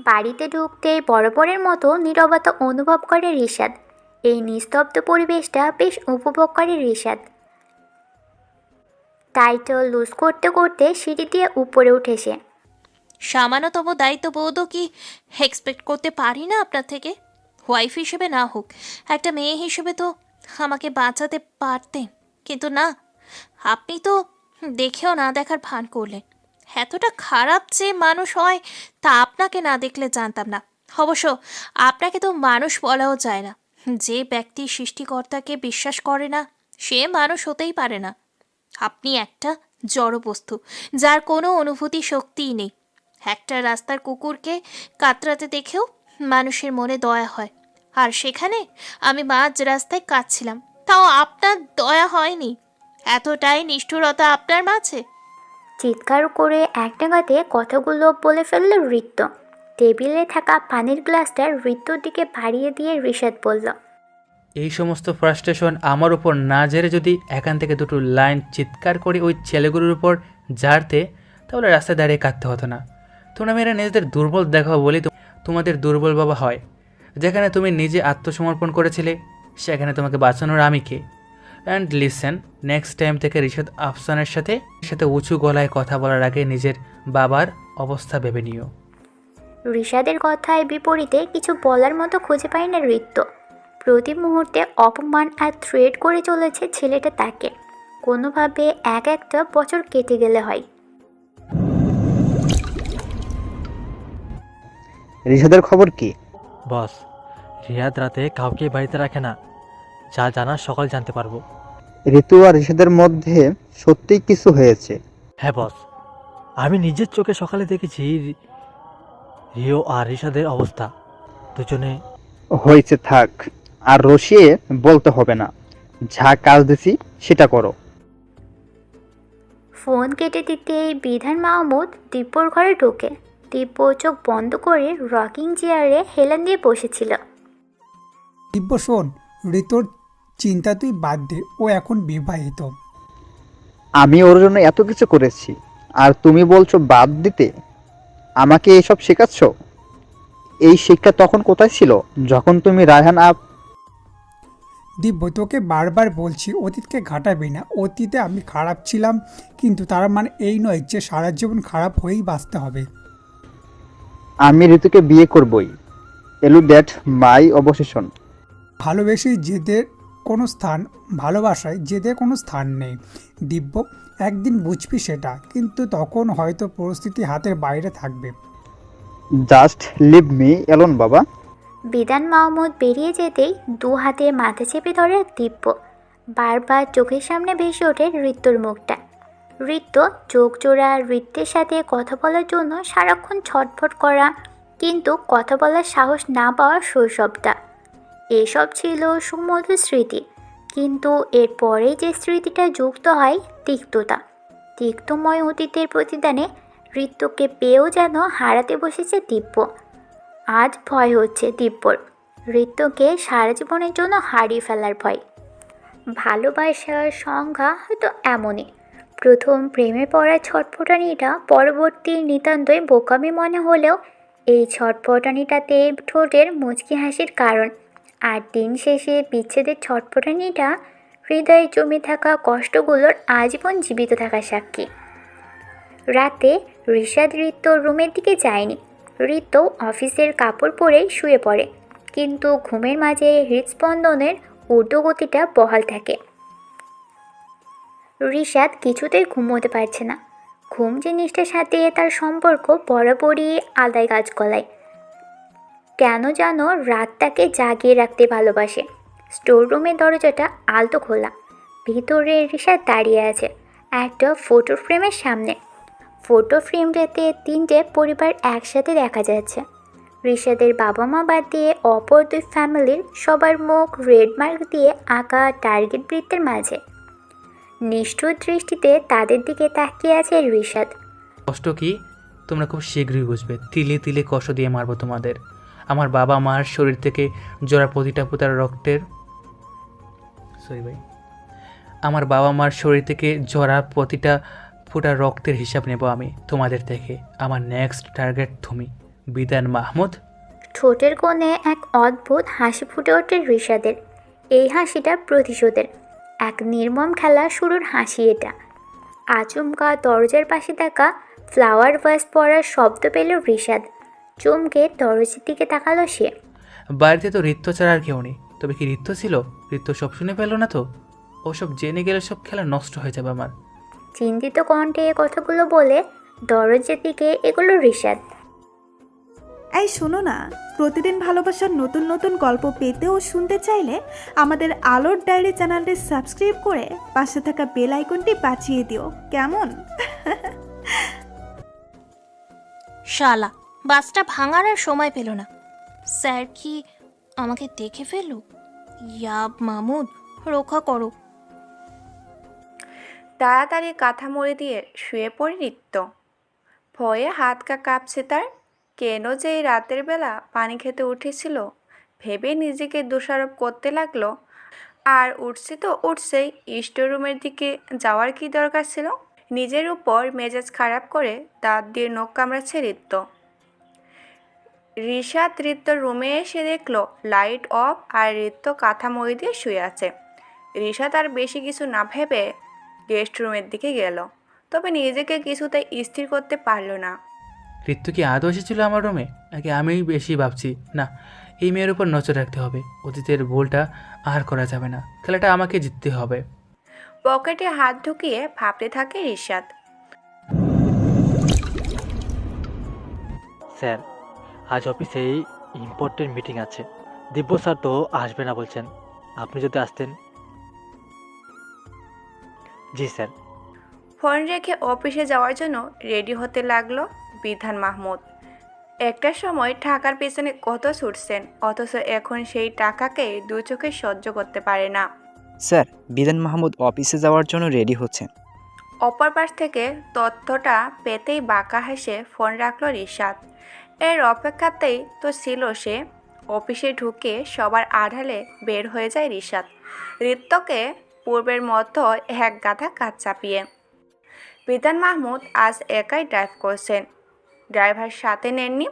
বাড়িতে ঢুকতেই বরাবরের মতো নীরবতা অনুভব করে রিশাদ। এই নিস্তব্ধ পরিবেশটা বেশ উপভোগ করে রিশাদ। টাইটেল লুজ করতে করতে সিঁড়ি দিয়ে উপরে উঠে সে। সামান্যতম দায়িত্ববোধও কি এক্সপেক্ট করতে পারি না আপনার থেকে? ওয়াইফ হিসেবে না হোক, একটা মেয়ে হিসেবে তো আমাকে বাঁচাতে পারতেন, কিন্তু না, আপনি তো দেখেও না দেখার ভান করলেন। এতটা খারাপ যে মানুষ হয় তা আপনাকে না দেখলে জানতাম না। অবশ্য আপনাকে তো মানুষ বলাও যায় না। যে ব্যক্তি সৃষ্টিকর্তাকে বিশ্বাস করে না সে মানুষ হতেই পারে না। আপনি একটা জড়বস্তু, যার কোনো অনুভূতি শক্তিই নেই। একটা রাস্তার কুকুরকে কাতরাতে দেখেও মানুষের মনে দয়া হয়, আর সেখানে আমি মাঝ রাস্তায় কাঁদছিলাম, তাও আপনার দয়া হয়নি। এতটাই নিষ্ঠুরতা আপনার মাঝে? চিৎকার করে এক নাগাতে কথাগুলো বলে ফেলল ঋত্য। টেবিলে থাকা পানির গ্লাসটা ঋত্যর দিকে বাড়িয়ে দিয়ে রিশাদ বলল, এই সমস্ত ফ্রাস্ট্রেশন আমার উপর না ঝেড়ে যদি এখান থেকে দুটো লাইন চিৎকার করে ওই ছেলেগুলোর উপর ঝাড়তে, তাহলে রাস্তায় দাঁড়িয়ে কাঁদতে হতো না। তোমরা মেয়েরা নিজেদের দুর্বল দেখাও বলেই তোমাদের দুর্বল বাবা হয়। যেখানে তুমি নিজে আত্মসমর্পণ করেছিলে সেখানে তোমাকে বাঁচানোর আমি কে? অ্যান্ড লিসেন, নেক্সট টাইম থেকে রিশাদ আফসানের সাথে উঁচু গলায় কথা বলার আগে নিজের বাবার অবস্থা ভেবে নিও। রিশাদের কথায় বিপরীতে কিছু বলার মতো খুঁজে পায় না ঋত্য। প্রতি মুহূর্তে অপমান আর থ্রেট করে চলেছে ছেলেটা তাকে। কোনোভাবে এক একটা বছর কেটে গেলে হয়। রিশাদের খবর কি? বস, রিয়াদ রাতে কাউকে বাড়িতে রাখে না। যা জানার সকালে জানতে পারবো। ঋতু আর ঋষাদের মধ্যে সত্যিই কিছু হয়েছে। হ্যাঁ বস, আমি নিজের চোখে সকালে দেখেছি রিও আর ঋষাদের অবস্থা। দুজনে হয়েছে, থাক। আর রসিয়ে বলতে হবে না। যা কাজ দিছি সেটা করো। ফোন কেটে দিতেই বিধান মাহমুদ দিব্যর ঘরে ঢোকে। দিব্য চোখ বন্ধ করে রকিং চেয়ারে হেলান দিয়ে বসেছিল। দিব্য শোন, ঋতুর চিন্তা তুই বাদ দে, ও এখন বিবাহিত। আমি ওর জন্য এত কিছু করেছি, আর তুমি বলছো বাদ দিতে? আমাকে এসব শেখাচ্ছ? এই শিক্ষা তখন কোথায় ছিল, যখন তুমি রায়হান দিব্য, তোকে বারবার বলছি অতীতকে ঘাটাবি না। অতীতে আমি খারাপ ছিলাম, কিন্তু তার মানে এই নয় যে সারা জীবন খারাপ হয়েই বাঁচতে হবে। আমি ঋতুকে বিয়ে করবই। এলু দ্যাট মাই অবসেশন। ভালোবাসায় জেদের কোনো স্থান নেই দিব্য। একদিন বুঝবি সেটা, কিন্তু তখন হয়তো পরিস্থিতি হাতের বাইরে থাকবে। জাস্ট লিভ মি অ্যালোন বাবা। বিধান মাহমুদ বেরিয়ে যেতেই দু হাতে মাথা চেপে ধরে দিব্য। বারবার চোখের সামনে ভেসে ওঠে ঋত্যর মুখটা। ঋত্য চোখ জোড়া, ঋত্যের সাথে কথা বলার জন্য সারাক্ষণ ছটফট করা, কিন্তু কথা বলার সাহস না পাওয়ার শৈশবটা। এসব ছিল সুমধুর স্মৃতি, কিন্তু এরপরেই যে স্মৃতিটা যুক্ত হয় তিক্ততা। তিক্তময় অতীতের প্রতিদানে ঋত্যকে পেয়েও যেন হারাতে বসেছে দিব্য। আজ ভয় হচ্ছে দিব্যর, ঋত্যকে সারা জীবনের জন্য হারিয়ে ফেলার ভয়। ভালোবাসার সংজ্ঞা হয়তো এমনই। প্রথম প্রেমে পড়া ছটফটানিটা পরবর্তী নিতান্তই বোকামি মনে হলেও এই ছটফটানিটাতে ঠোঁটের মুচকি হাসির কারণ। আর দিন শেষে বিচ্ছেদের ছটফটানিটা হৃদয়ে জমে থাকা কষ্টগুলোর আজীবন জীবিত থাকা সাক্ষী। রাতে ঋষাদ ঋত্যর রুমের দিকে যায়নি। ঋত্য অফিসের কাপড় পরেই শুয়ে পড়ে, কিন্তু ঘুমের মাঝে হৃদস্পন্দনের ঊর্ধ্বগতিটা বহাল থাকে। ঋষাদ কিছুতেই ঘুমোতে পারছে না। ঘুম জিনিসটার সাথে তার সম্পর্ক বরাবরই আদায় কাজ কলায়। কেন যেন রাতটাকে জাগিয়ে রাখতে ভালোবাসে। স্টোর রুমের দরজাটা আলতো খোলা। ভিতরে ঋষাদ দাঁড়িয়ে আছে একটা ফটো ফ্রেমের সামনে। ফটো ফ্রেমটাতে 3টে পরিবার একসাথে দেখা যাচ্ছে। ঋষাদের বাবা মা বাদ দিয়ে অপর 2 ফ্যামিলির সবার মুখ রেড মার্ক দিয়ে আঁকা টার্গেট বৃত্তের মাঝে। নিষ্ঠুর দৃষ্টিতে তাদের দিকে তাকিয়ে আছে ঋষাদ। কষ্ট কি তোমরা খুব শীঘ্রই বুঝবে। তিলে তিলে কষ্ট দিয়ে মারবো তোমাদের। আমার বাবা মার শরীর থেকে জোড়া প্রতিটা ফোঁটার রক্তের আমার বাবা মার শরীর থেকে জোড়া প্রতিটা ফোঁটা রক্তের হিসাব নেব আমি তোমাদের থেকে। আমার নেক্সট টার্গেট তুমি, বিধান মাহমুদ। ঠোঁটের কোণে এক অদ্ভুত হাসি ফুটে ওঠে ঋষাদের। এই হাসিটা প্রতিশোধের, এক নির্মম খেলা শুরুর হাসি এটা। আচমকা দরজার পাশে থাকা ফ্লাওয়ার ভাস পড়ার শব্দ পেল ঋষাদ। চমকে দরজার দিকে তাকালো সে। বাড়িতে তো ঋত্য ছাড়া আর কেউ নেই। তবে কি ঋত্য ছিল? ঋত্য সব শুনে ফেললো না তো? ওসব জেনে গেলে সব খেলা নষ্ট হয়ে যাবে আমার। চিন্তিত কণ্ঠে কথাগুলো বলে দরজার দিকে এগুলো ঋষাদ। এই শোনো না, প্রতিদিন ভালোবাসার নতুন নতুন গল্প পেতে ও শুনতে চাইলে আমাদের আলোর ডায়েরি চ্যানেলটি সাবস্ক্রাইব করে পাশে থাকা বেল আইকনটি বাজিয়ে দিও, কেমন? শালা, বাসটা ভাঙার আর সময় পেল না। স্যার কি আমাকে দেখে ফেলল? ইয়া মামুদ, রক্ষা করো। তাড়াতাড়ি কাঁথা মুড়ি দিয়ে শুয়ে পড়ে ঋত্য। ভয়ে হাত কাঁপছে তার। কেন যে এই রাতের বেলা পানি খেতে উঠেছিল ভেবে নিজেকে দোষারোপ করতে লাগলো। আর উঠছে তো উঠছেই, স্টোররুমের দিকে যাওয়ার কি দরকার ছিল? নিজের উপর মেজাজ খারাপ করে দাঁত দিয়ে নখ কামড়াচ্ছে ঋত্য। ঋষাদ ঋত্যর রুমে এসে দেখলো লাইট অফ আর ঋত্য কাঁথা মুড়ি দিয়ে শুয়ে আছে। ঋষাদ আর বেশি কিছু না ভেবে গেস্ট রুমের দিকে গেল, তবে নিজেকে কিছুতেই স্থির করতে পারল না। ঋত্য কি আদৌ এসেছিল আমার রুমে, নাকি আমি বেশি ভাবছি? না, এই মেয়ের উপর নজর রাখতে হবে। অতীতের ভুলটা আর করা যাবে না। খেলাটা আমাকে জিততে হবে। পকেটে হাত ঢুকিয়ে ভাবতে থাকে ঋষাদ। স্যার, আজ অফিসে ইম্পর্টেন্ট মিটিং আছে। দিব্য স্যার তো আসবে না বলছেন। আপনি যদি আসতেন। জি স্যার। ফোন রেখে অফিসে যাওয়ার জন্য রেডি হতে লাগলো বিধান মাহমুদ। একটা সময় টাকার পেছনে কত ছুটছেন, অথচ এখন সেই টাকাকে দু চোখে সহ্য করতে পারে না। স্যার, বিধান মাহমুদ অফিসে যাওয়ার জন্য রেডি হচ্ছেন। অপর পাশ থেকে তথ্যটা পেতেই বাঁকা হেসে ফোন রাখলো রিশাদ। এর অপেক্ষাতেই তো ছিল সে। অফিসে ঢুকে সবার আড়ালে বের হয়ে যায় রিশাদ, ঋত্যকে পূর্বের মতো এক গাদা কাজ চাপিয়ে। বিধান মাহমুদ আজ একাই ড্রাইভ করছেন, ড্রাইভার সাথে নেননি।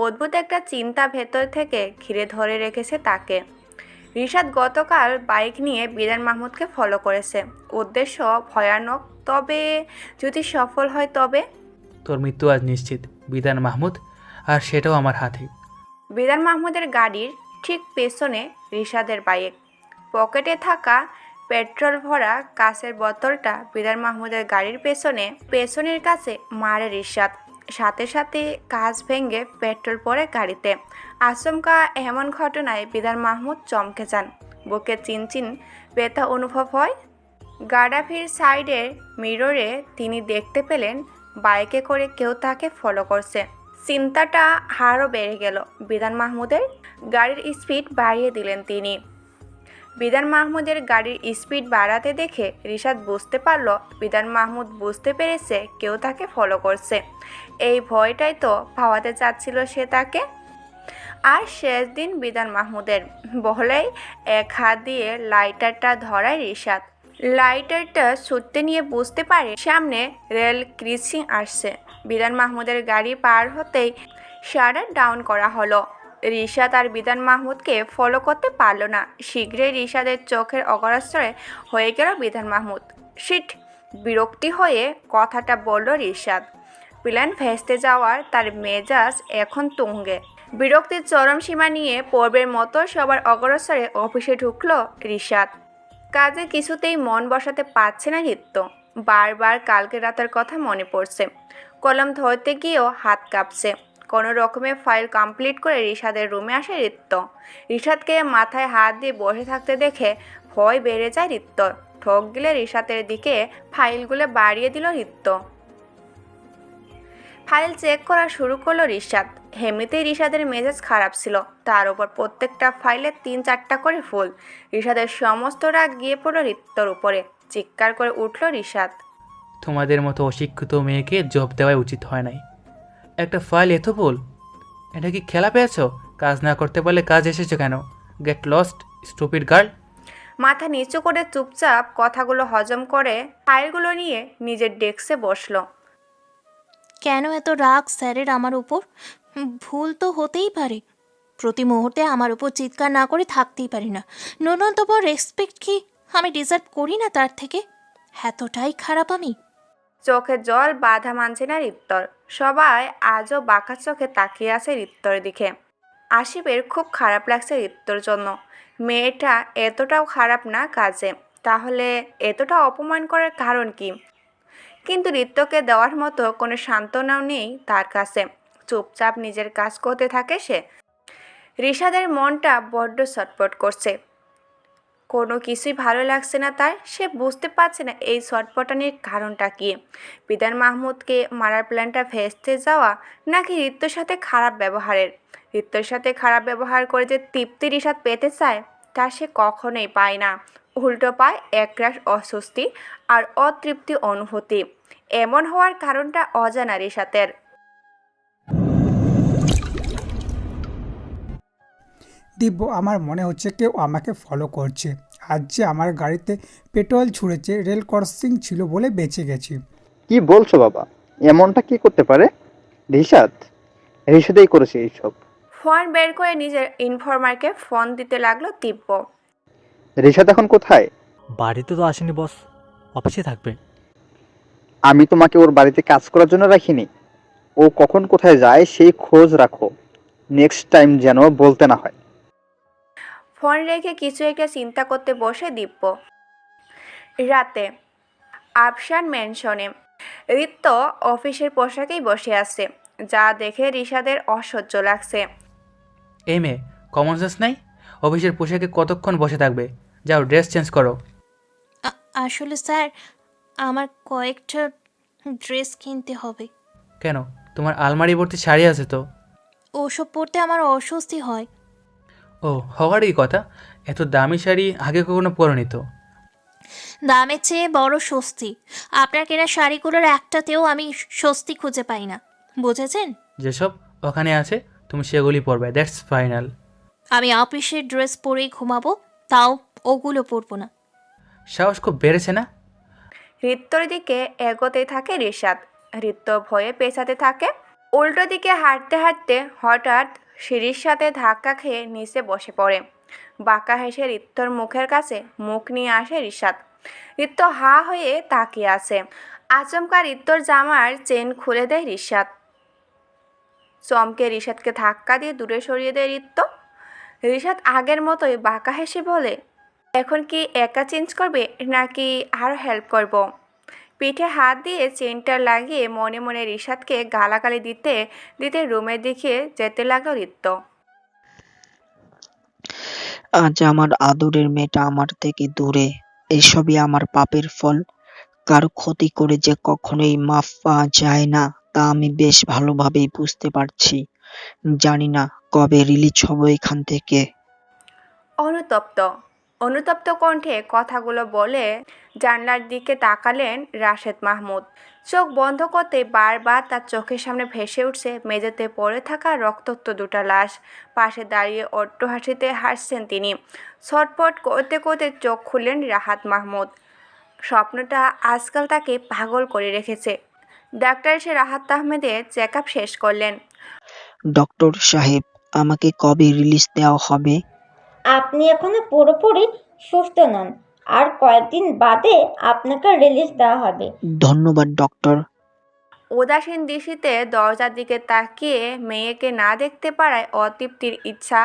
অদ্ভুত একটা চিন্তা ভেতর থেকে ঘিরে ধরে রেখেছে তাকে। রিশাদ গতকাল বাইক নিয়ে বিধান মাহমুদকে ফলো করেছে। উদ্দেশ্য ভয়ানক, তবে যদি সফল হয় তবে? তোর মৃত্যু আজ নিশ্চিত বিধান মাহমুদ, আর সেটাও আমার হাতে। বিধান মাহমুদের গাড়ির ঠিক পেছনে রিশাদের বাইক। পকেটে থাকা পেট্রোল ভরা কাঁচের বোতলটা বিধান মাহমুদের গাড়ির পেছনের কাছে মারে রিশাদ। সাথে সাথে কাঁচ ভেঙে পেট্রোল পড়ে গাড়িতে। আচমকা এমন ঘটনায় বিধান মাহমুদ চমকে যান, বুকে চিনচিন ব্যথা অনুভব হয়। গাডাফির সাইডের মিররে তিনি দেখতে পেলেন বাইকে করে কেউ তাকে ফলো করছে। চিন্তাটা আরও বেড়ে গেল বিধান মাহমুদের। গাড়ির স্পিড বাড়িয়ে দিলেন তিনি। বিধান মাহমুদের গাড়ির স্পিড বাড়াতে দেখে রিশাদ বুঝতে পারল বিধান মাহমুদ বুঝতে পেরেছে কেউ তাকে ফলো করছে। এই ভয়টাই তো পাওয়াতে চাচ্ছিল সে তাকে। আর শেষ দিন বিধান মাহমুদের বলেই এক হাত দিয়ে লাইটারটা ধরায় রিশাদ। লাইটারটা ছুটতে নিয়ে বুঝতে পারে সামনে রেল ক্রসিং আসছে। বিধান মাহমুদের গাড়ি পার হতেই শাটার ডাউন করা হলো। রিশাদ আর বিধান মাহমুদকে ফলো করতে পারল না। শীঘ্রই রিশাদের চোখের অগ্রসরে হয়ে গেল বিধান মাহমুদ। শিট! বিরক্তি হয়ে কথাটা বলল রিশাদ। প্ল্যান ভেস্তে যাওয়ার তার মেজাজ এখন তুঙ্গে। বিরক্তির চরম সীমা নিয়ে পূর্বের মতো সবার অগ্রসরে অফিসে ঢুকলো রিশাদ। কাজে কিছুতেই মন বসাতে পারছে না ঋত্য। বারবার কালকে রাতের কথা মনে পড়ছে। কলম ধরতে গিয়েও হাত কাঁপছে। কোনো রকমে ফাইল কমপ্লিট করে রিশাদের রুমে আসে ঋত্য। রিশাদকে মাথায় হাত দিয়ে বসে থাকতে দেখে ভয় বেড়ে যায় ঋত্যর। ঠক গেলে রিশাদের দিকে ফাইলগুলো বাড়িয়ে দিল ঋত্য। ফাইল চেক করা শুরু করলো রিশাদ। এমনিতেই রিশাদের মেজাজ খারাপ ছিল, তার উপর প্রত্যেকটা ফাইলে 3-4টা করে ফুল। রিশাদের সমস্ত রাগ গিয়ে পড়ল ঋত্যর উপরে। চিৎকার করে উঠল রিশাদ। তোমাদের মতো অশিক্ষিত মেয়েকে জব দেওয়াই উচিত হয় নাই। একটা ফাইল এত ভুল, এটা কি খেলা পেয়েছো? কাজ না করতে পারলে কাজ এসেছো কেন? Get lost stupid girl. মাথা নিচু করে চুপচাপ কথাগুলো হজম করে ফাইলগুলো নিয়ে নিজের ডেস্কে বসলো। কেন এত রাগ স্যারের আমার উপর? ভুল তো হতেই পারে। প্রতি মুহূর্তে আমার উপর চিৎকার না করে থাকতেই পারি না। ন্যূনতম রেসপেক্ট কি আমি ডিজার্ভ করি না তার থেকে? এতটাই খারাপ আমি? চোখে জল বাধা মানছে না ঋত্তর। সবাই আজও বাঁকা চোখে তাকিয়ে আছে ঋত্তর দিকে। আশিফের খুব খারাপ লাগছে ঋত্তর জন্য। মেয়েটা এতটাও খারাপ না কাজে, তাহলে এতটা অপমান করার কারণ কি? কিন্তু ঋত্যকে দেওয়ার মতো কোনো সান্ত্বনাও নেই তার কাছে। চুপচাপ নিজের কাজ করতে থাকে সে। রিশাদের মনটা বড্ড ছটফট করছে। কোনো কিছুই ভালো লাগছে না তার। সে বুঝতে পারছে না এই ছটফটানির কারণটা কি। বিধান মাহমুদকে মারার প্ল্যানটা ভেস্তে যাওয়া, নাকি ঋত্যর সাথে খারাপ ব্যবহারের? ঋত্যর সাথে খারাপ ব্যবহার করে যে তৃপ্তি রিশাদ পেতে চায়, তা সে কখনোই পায় না। উল্টো পায় একরাশ অস্বস্তি আর অতৃপ্তি অনুভূতি। এমন হওয়ার কারণটা অজানা রিশাদের। দিব্য, আমার মনে হচ্ছে কেউ আমাকে ফলো করছে। আজ যে আমার গাড়িতে পেট্রোল ছুঁড়েছে, রেল ক্রসিং ছিল বলে বেঁচে গেছি। কি বলছো বাবা? এমনটা কি করতে পারে? রিশাদেই করেছে এইসব। ফোন বের করে নিজের ইনফর্মারকে ফোন দিতে লাগলো দিব্য। রিশাদ এখন কোথায়? বাড়িতে তো আসেনি বস, অফিসে থাকবে। আমি তোমাকে ওর বাড়িতে কাজ করার জন্য রাখিনি। ও কখন কোথায় যায় সেই খোঁজ রাখো। নেক্সট টাইম যেন বলতে না হয়। ফোন রেখে কিছু একটা চিন্তা করতে বসে দিব্য। রাতে আফশান ম্যানশনে ঋত্য অফিসের পোশাকেই বসে আছে, যা দেখে রিশাদের অসহ্য লাগছে। এই মেয়ে, কমন সেন্স নাই? অফিসের পোশাকে কতক্ষণ বসে থাকবে? যাও ড্রেস চেঞ্জ করো। আসলে স্যার, আমার কয়েকটা ড্রেস কিনতে হবে। কেন, তোমার আলমারি ভর্তি শাড়ি আছে তো। ওসব পরতে আমার অস্বস্তি হয়। ও, হওয়ারই কথা। এত দামি শাড়ি আগে কখনো পরনি তো। দামের চেয়ে বড় স্বস্তি। আপনার কেনা শাড়িগুলোর একটাতেও আমি স্বস্তি খুঁজে পাই না, বুঝেছেন? যেসব ওখানে আছে তুমি সেগুলি পরবে, দ্যাটস ফাইনাল। আমি অফিসের ড্রেস পরেই ঘুমাবো, তাও ওগুলো পরবো না। সাহস খুব বেড়েছে না? ঋত্যর দিকে এগোতে থাকে রিশাদ। ঋত্য ভয়ে পেছাতে থাকে। উল্টো দিকে হাঁটতে হাঁটতে হঠাৎ সিঁড়ির সাথে ধাক্কা খেয়ে নিচে বসে পড়ে। বাঁকা হেসে ঋত্যর মুখের কাছে মুখ নিয়ে আসে রিশাদ। ঋত্য হা হয়ে তাকিয়ে আছে। আচমকা ঋত্যর জামার চেন খুলে দেয় রিশাদ। চমকে রিশাদকে ধাক্কা দিয়ে দূরে সরিয়ে দেয় ঋত্য। রিশাদ আগের মতোই বাঁকা হেসে বলে, এখন কি একা চেঞ্জ করবে নাকি আরও হেল্প করব? পিঠে হাত দিয়ে চেনটা লাগিয়ে মনে মনে রিশাদকে গালাগালি দিতে দিতে রুমের দিকে যেতে লাগলো ঋত্য। আজ আমার আদরের মেয়েটা আমার থেকে দূরে, এসবই আমার পাপের ফল। কারো ক্ষতি করে যে কখনোই মাফ পাওয়া যায় না তা আমি বেশ ভালোভাবেই বুঝতে পারছি। জানি না কবে রিলিজ হব এখান থেকে। অনুতপ্ত অনুতপ্ত কণ্ঠে কথাগুলো বলে জানলার দিকে তাকালেন রাশেদ মাহমুদ। চোখ বন্ধ করতে বারবার তার চোখের সামনে ভেসে উঠছে মেঝেতে পড়ে থাকা রক্তাক্ত দুটা লাশ। পাশে দাঁড়িয়ে অট্ট হাসিতে হাসছেন তিনি। ছটফট করতে করতে চোখ খুললেন রাহাত মাহমুদ। স্বপ্নটা আজকাল তাকে পাগল করে রেখেছে। ডাক্তার এসে রাহাত আহমেদের চেক আপ শেষ করলেন। ডক্টর সাহেব, আমাকে কবে রিলিজ দেওয়া হবে? আপনি এখনো পুরোপুরি সুস্থ নন, আর কয়েকদিন বাদে আপনাকে রিলিজ দেওয়া হবে। ধন্যবাদ ডক্টর। উদাসীন দৃষ্টিতে দরজার দিকে তাকিয়ে মেয়েকে না দেখতে পারায় অতৃপ্তির ইচ্ছা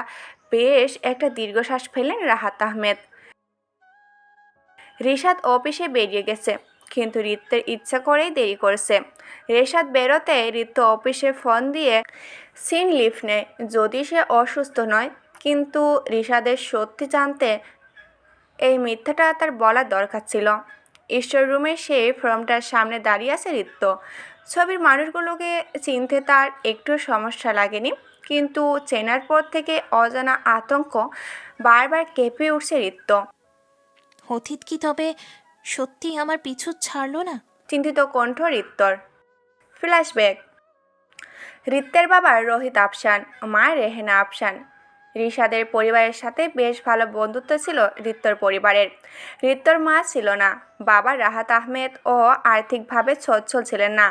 বেশ একটা দীর্ঘশ্বাস ফেললেন রাহাত আহমেদ। রিশাদ অফিসে বেরিয়ে গেছে, কিন্তু রিত্যের ইচ্ছা করেই দেরি করছে। রেশাদ বেরোতে রিত্য অফিসে ফোন দিয়ে সিন লিভ নেয়। যদি সে অসুস্থ নয়, কিন্তু রিশাদের সত্যি জানতে এই মিথ্যাটা তার বলার দরকার ছিল। ঈশ্বর রুমে সে ফর্মটার সামনে দাঁড়িয়ে আছে রিত্য। ছবির মানুষগুলোকে চিনতে তার একটু সমস্যা লাগেনি, কিন্তু চেনার পর থেকে অজানা আতঙ্ক বারবার কেঁপে উঠছে রিত্য। অতীত কি তবে সত্যি আমার পিছু ছাড়লো না? চিন্তিত কণ্ঠ রিত্যর। ফ্ল্যাশব্যাক। রিত্যের বাবা রোহিত আফসান, মা রেহেনা আফসান। রিশাদের পরিবারের সাথে বেশ ভালো বন্ধুত্ব ছিল রিত্যর পরিবারের। রিত্যর মা ছিল না, বাবা রাহাত আহমেদ ও আর্থিকভাবে সচ্ছল ছিলেন না।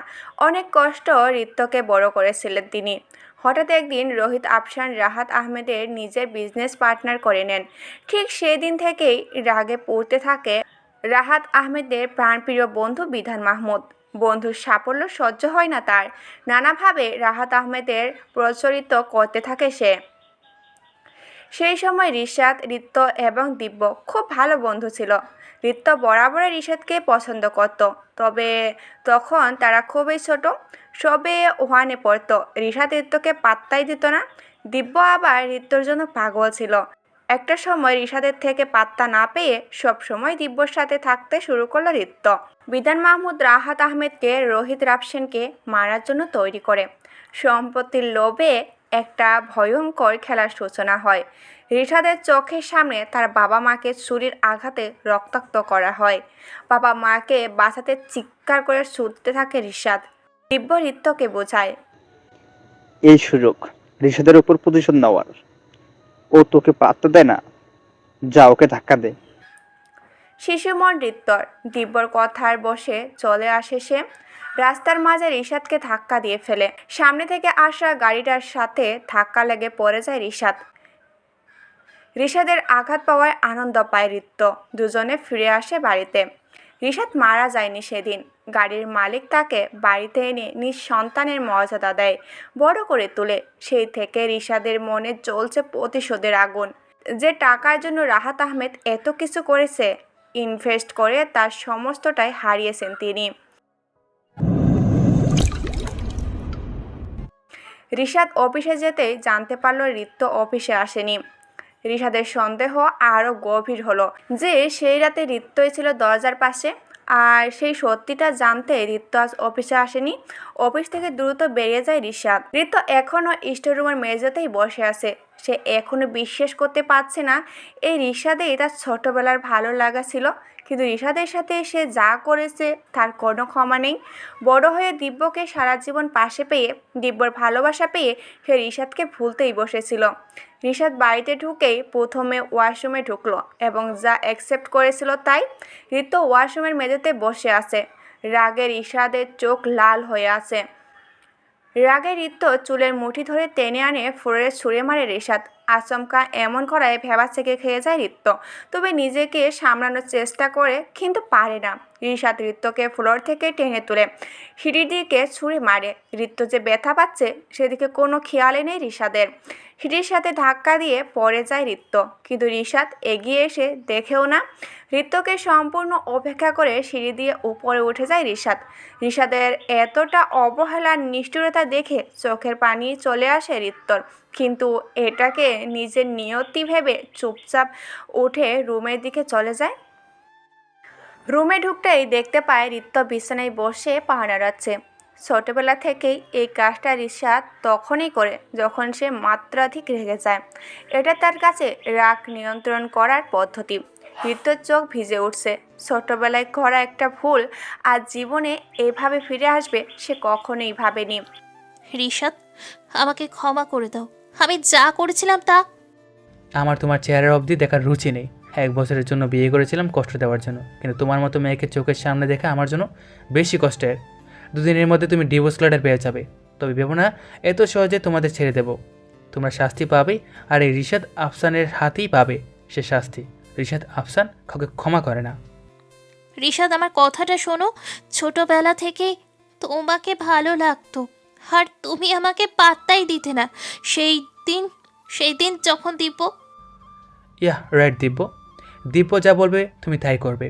অনেক কষ্ট রিত্যকে বড় করেছিলেন তিনি। হঠাৎ একদিন রোহিত আফসান রাহাত আহমেদের নিজের বিজনেস পার্টনার করে নেন। ঠিক সেই দিন থেকেই রাগে পড়তে থাকে রাহাত আহমেদের প্রাণপ্রিয় বন্ধু বিধান মাহমুদ। বন্ধুর সাফল্য সহ্য হয় না তার। নানাভাবে রাহাত আহমেদের প্রচলিত করতে থাকে সে। সেই সময় রিশাদ, রিত্য এবং দিব্য খুব ভালো বন্ধু ছিল। রিত্য বরাবরই রিশাদকে পছন্দ করত, তবে তখন তারা খুবই ছোট, সবে ওয়ানে পড়ত। রিশাদ রিত্যকে পাত্তাই দিত না। দিব্য আবার রিত্যর জন্য পাগল ছিল। একটা সময় রিশাদের থেকে পাত্তা না পেয়ে সব সময় দিব্যর সাথে থাকতে শুরু করলো রিত্য। বিধান মাহমুদ রাহাত আহমেদকে রোহিত রাফসানকে মারার জন্য তৈরি করে। সম্পত্তির লোভে একটা ভয়ঙ্কর খেলার সূচনা হয়। রিশাদের চোখের সামনে তার বাবা মাকে ছুরির আঘাতে রক্তাক্ত করা হয়। বাবা মাকে বাঁচাতে চিৎকার করে ছুটতে থাকে রিশাদ। দিব্য রিত্যকে বোঝায়, এই সুযোগ রিশাদের উপর প্রতিশোধ নেওয়ার। ও তোকে পাত্তা দেয় না, যা ওকে ধাক্কা দে। শিশুমন রিত্যর। দিব্যর কথার বসে চলে আসে সে। রাস্তার মাঝে রিশাদকে ধাক্কা দিয়ে ফেলে। সামনে থেকে আসা গাড়িটার সাথে ধাক্কা লেগে পড়ে যায় রিশাদ। রিশাদের আঘাত পাওয়ায় আনন্দ পায় রিত্য। দুজনে ফিরে আসে বাড়িতে। রিশাদ মারা যায়নি সেদিন। গাড়ির মালিক তাকে বাড়িতে এনে নিজ সন্তানের মর্যাদা দেয়, বড় করে তোলে। সেই থেকে রিশাদের মনে জ্বলছে প্রতিশোধের আগুন। যে টাকার জন্য রাহাত আহমেদ এত কিছু করেছে, ইনভেস্ট করে তার সমস্তটাই হারিয়েছেন তিনি। রিশাদ অফিসে যেতেই জানতে পারল রিত্য অফিসে আসেনি। রিশাদের সন্দেহ আরও গভীর হলো যে সেই রাতে রিত্যই ছিল দরজার পাশে। আর সেই সত্যিটা জানতে রিত্য আজ অফিসে আসেনি। অফিস থেকে দ্রুত বেরিয়ে যায় রিশাদ। রিত্য এখনও স্টোররুমের মেঝেতেই বসে আছে। সে এখনো বিশ্বাস করতে পারছে না এই রিশাদেই তার ছোটবেলার ভালো লাগা ছিল। কিন্তু রিশাদের সাথে সে যা করেছে তার কোনো ক্ষমা নেই। বড় হয়ে দিব্যকে সারা জীবন পাশে পেয়ে, দিব্যর ভালোবাসা পেয়ে সে রিশাদকে ভুলতেই বসেছিল। রিশাদ বাড়িতে ঢুকেই প্রথমে ওয়াশরুমে ঢুকলো এবং যা অ্যাকসেপ্ট করেছিল তাই। ঋতু ওয়াশরুমের মেঝেতে বসে আছে। রাগে রিশাদের চোখ লাল হয়ে আছে। রাগে ঋত্য চুলের মুঠি ধরে টেনে আনে ফ্লোরে ছুঁড়ে মারে রিশাদ। আচমকা এমন করায় ভেবা থেকে খেয়ে যায় ঋত্য। তবে নিজেকে সামলানোর চেষ্টা করে কিন্তু পারে না। রিশাদ ঋত্যকে ফ্লোর থেকে টেনে তুলে সিঁড়ির দিকে ছুঁড়ে মারে। ঋত্য যে ব্যথা পাচ্ছে সেদিকে কোনো খেয়ালই নেই রিশাদের। সিঁড়ির সাথে ধাক্কা দিয়ে পড়ে যায় ঋত্য, কিন্তু রিশাদ এগিয়ে এসে দেখেও না। ঋত্যকে সম্পূর্ণ উপেক্ষা করে সিঁড়ি দিয়ে উপরে উঠে যায় রিশাদ। রিশাদের এতটা অবহেলার নিষ্ঠুরতা দেখে চোখের পানি চলে আসে ঋত্যর, কিন্তু এটাকে নিজের নিয়তি ভেবে চুপচাপ উঠে রুমের দিকে চলে যায়। রুমে ঢুকতেই দেখতে পায় ঋত্য বিছানায় বসে পা নাড়াচ্ছে। ছোটবেলা থেকেই এই কাজটা রিশাদ তখনই করে যখন সে মাত্রাধিক রেগে যায়। এটা তার কাছে রাগ নিয়ন্ত্রণ করার পদ্ধতি। ঋত্যর চোখ ভিজে উঠছে। ছোটবেলায় করা একটা ভুল আজ জীবনে এভাবে ফিরে আসবে সে কখনোই ভাবেনি। রিশাদ, আমাকে ক্ষমা করে দাও। আমি যা করেছিলাম তা। আমার তোমার চেহারা অবধি দেখার রুচি নেই। 1 বছরের জন্য বিয়ে করেছিলাম কষ্ট দেওয়ার জন্য, কিন্তু তোমার মতো মেয়েকে চোখের সামনে দেখা আমার জন্য বেশি কষ্টের। 2 দিনের মধ্যে তুমি ডিভোর্স লেটার পেয়ে যাবে। তবে ভেবো না এত সহজে তোমাদের ছেড়ে দেব। তোমরা শাস্তি পাবেই, আর এই রিশাদ আফসানের হাতেই পাবে সে শাস্তি। রিশাদ আফসান কাউকে ক্ষমা করে না। রিশাদ, আমার কথাটা শোনো। ছোটবেলা থেকে তোমাকে ভালো লাগতো, আর তুমি আমাকে পাত্তাই দিতে না। সেই দিন যখন দিব্য রাইট দিব্য। দিব্য যা বলবে তুমি তাই করবে।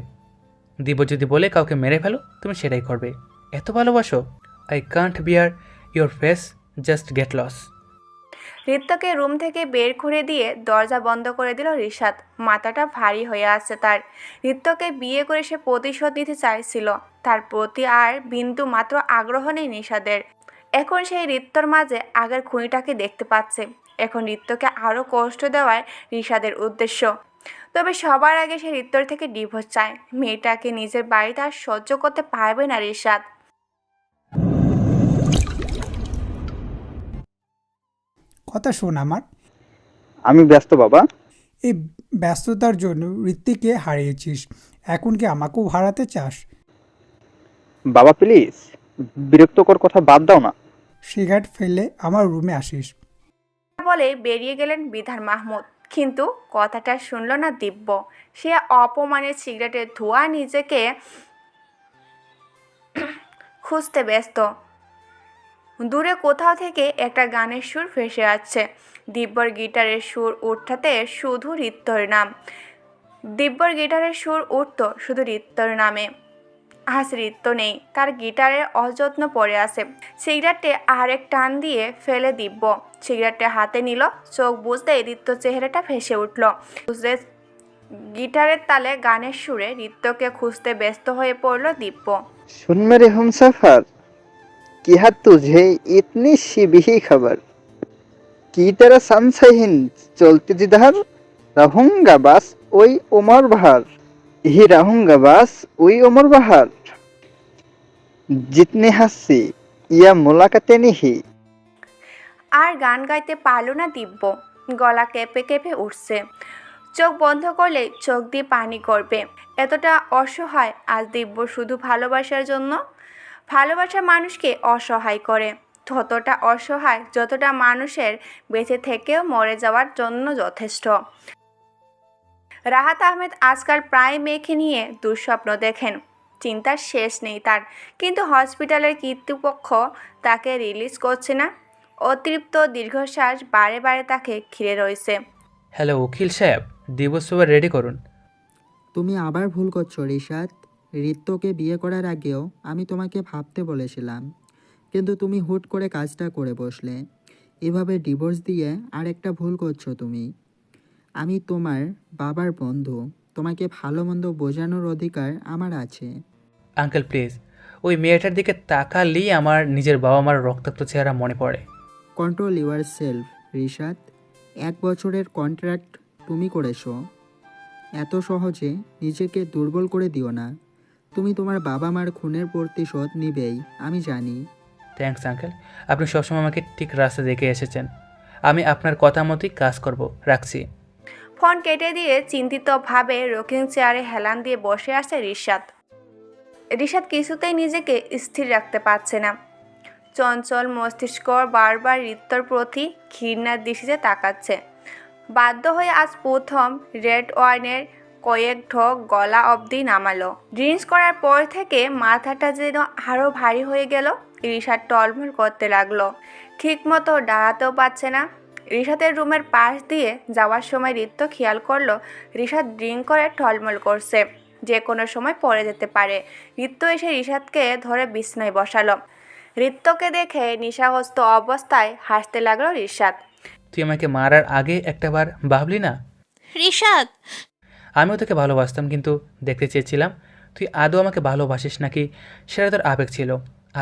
দিব্য যদি বলে কাউকে মেরে ফেলো তুমি সেটাই করবে। এত ভালোবাসো? I can't bear your face, just get lost. ঋত্যকে রুম থেকে বের করে দিয়ে দরজা বন্ধ করে দিল রিশাদ। মাথাটা ভারী হয়ে আসছে তার। ঋত্যকে বিয়ে করে সে প্রতিশোধ নিতে চাইছিল। তার প্রতি আর বিন্দু মাত্র আগ্রহ নেই নিশাদের। এখন সেই ঋত্যর মাঝে আগের খুনিটাকে দেখতে পাচ্ছে। এখন ঋত্যকে আরও কষ্ট দেওয়ায় রিশাদের উদ্দেশ্য। তবে সবার আগে সে ঋত্যর থেকে ডিভোর্স চায়। মেয়েটাকে নিজের বাড়িতে আর সহ্য করতে পারবে না রিশাদ। কথা শোন আমার। আমি ব্যস্ত বাবা। এই ব্যস্ততার জন্য ঋত্বিককে হারিয়েছিস, এখন কি আমাকেও হারাতে চাস? বাবা প্লিজ, বিরক্তকর কথা বাদ দাও না। সিগারেট ফেলে আমার রুমে আসিস। বলে বেরিয়ে গেলেন বিধান মাহমুদ, কিন্তু কথাটা শুনল না দিব্য। সে অপমানের সিগারেটের ধোঁয়া নিজেকে খুঁজতে ব্যস্ত। দূরে কোথাও থেকে একটা গানের সুর ভেসে আসছে। দিব্যর গিটারের সুর উঠাতে শুধু ঋত্যর নাম। দিব্যর গিটারের সুর উঠত শুধু ঋত্যর নামে। আজ ঋত্য নেই, তার গিটারের অযত্ন পড়ে আছে। সিগারেটে আরেক টান দিয়ে ফেলে দিব্য। সিগারেটে হাতে নিল, চোখ বুঝতে ঋত্য চেহারাটা ভেসে উঠল। বুঝতে গিটারের তালে গানের সুরে ঋত্যকে খুঁজতে ব্যস্ত হয়ে পড়ল দিব্য। सुन मेरे हमसफर, क्या तुझे इतनी सी भी खबर की तेरा सनशाइन चलती जिधर रहूंगा बस वही उमर भर ही रहूंगा बस वही उमर भर जितनी हंसी या मुलाकातें नहीं। আর গান গাইতে পারল না দিব্য। গলা কেঁপে কেঁপে উঠছে। চোখ বন্ধ করলে চোখ দিয়ে পানি করবে। এতটা অসহায় আজ দিব্য শুধু ভালোবাসার জন্য। ভালোবাসা মানুষকে অসহায় করে, ততটা অসহায় যতটা মানুষের বেঁচে থেকেও মরে যাওয়ার জন্য যথেষ্ট। রাহাত আহমেদ আজকাল প্রায় মেয়েকে নিয়ে দুঃস্বপ্ন দেখেন। চিন্তার শেষ নেই তার, কিন্তু হসপিটালের কর্তৃপক্ষ তাকে রিলিজ করছে না। অতিরিক্ত দীর্ঘশ্বাস বারে বারে তাকে ঘিরে রয়েছে। হ্যালো উকিল সাহেব, ডিভোর্স পেপার রেডি করুন। তুমি আবার ভুল করছো রিশাদ। ঋত্যকে বিয়ে করার আগেও আমি তোমাকে ভাবতে বলেছিলাম, কিন্তু তুমি হুট করে কাজটা করে বসলে। এভাবে ডিভোর্স দিয়ে আর একটা ভুল করছো তুমি। আমি তোমার বাবার বন্ধু, তোমাকে ভালো মন্দ বোঝানোর অধিকার আমার আছে। আঙ্কেল প্লিজ, ওই মেয়েটার দিকে তাকালেই আমার নিজের বাবা মার রক্তাক্ত চেহারা মনে পড়ে। Control your self Rishad. 1 বছরের কন্ট্রাক্ট তুমি করেছো, এত সহজে নিজেকে দুর্বল করে দিও না। তুমি তোমার বাবা মার খুনের প্রতিশোধ নিবেই, আমি জানি। থ্যাঙ্কস আঙ্কেল, আপনি সবসময় আমাকে ঠিক রাস্তা দেখে এসেছেন। আমি আপনার কথা মতোই কাজ করব। রাখছি। ফোন কেটে দিয়ে চিন্তিতভাবে রকিং চেয়ারে হেলান দিয়ে বসে আছে রিশাদ। রিশাদ কিছুতেই নিজেকে স্থির রাখতে পারছে না। চঞ্চল মস্তিষ্ক বারবার ঋত্যর প্রতি ঘৃণার দৃষ্টিতে তাকাচ্ছে। বাধ্য হয়ে আজ প্রথম রেড ওয়াইনের কয়েক ঢোক গলা অবধি নামালো। ড্রিঙ্কস করার পর থেকে মাথাটা যেন আরও ভারী হয়ে গেল। রিশাদ টলমল করতে লাগলো, ঠিকমতো দাঁড়াতেও পারছে না। রিশাদের রুমের পাশ দিয়ে যাওয়ার সময় ঋত্য খেয়াল করলো রিশাদ ড্রিঙ্ক করে টলমল করছে, যে কোনো সময় পড়ে যেতে পারে। ঋত্য এসে রিশাদকে ধরে বিছানায় বসালো। ঋত্যকে দেখে নিশাগ্রস্ত অবস্থায় হাসতে লাগলো রিশাদ। তুই আমাকে মারার আগে একটাবার ভাবলি না? রিশাদ, আমিও তোকে ভালোবাসতাম, কিন্তু দেখতে চেয়েছিলাম তুই আদৌ আমাকে ভালোবাসিস নাকি। সেটা তোর আবেগ ছিল,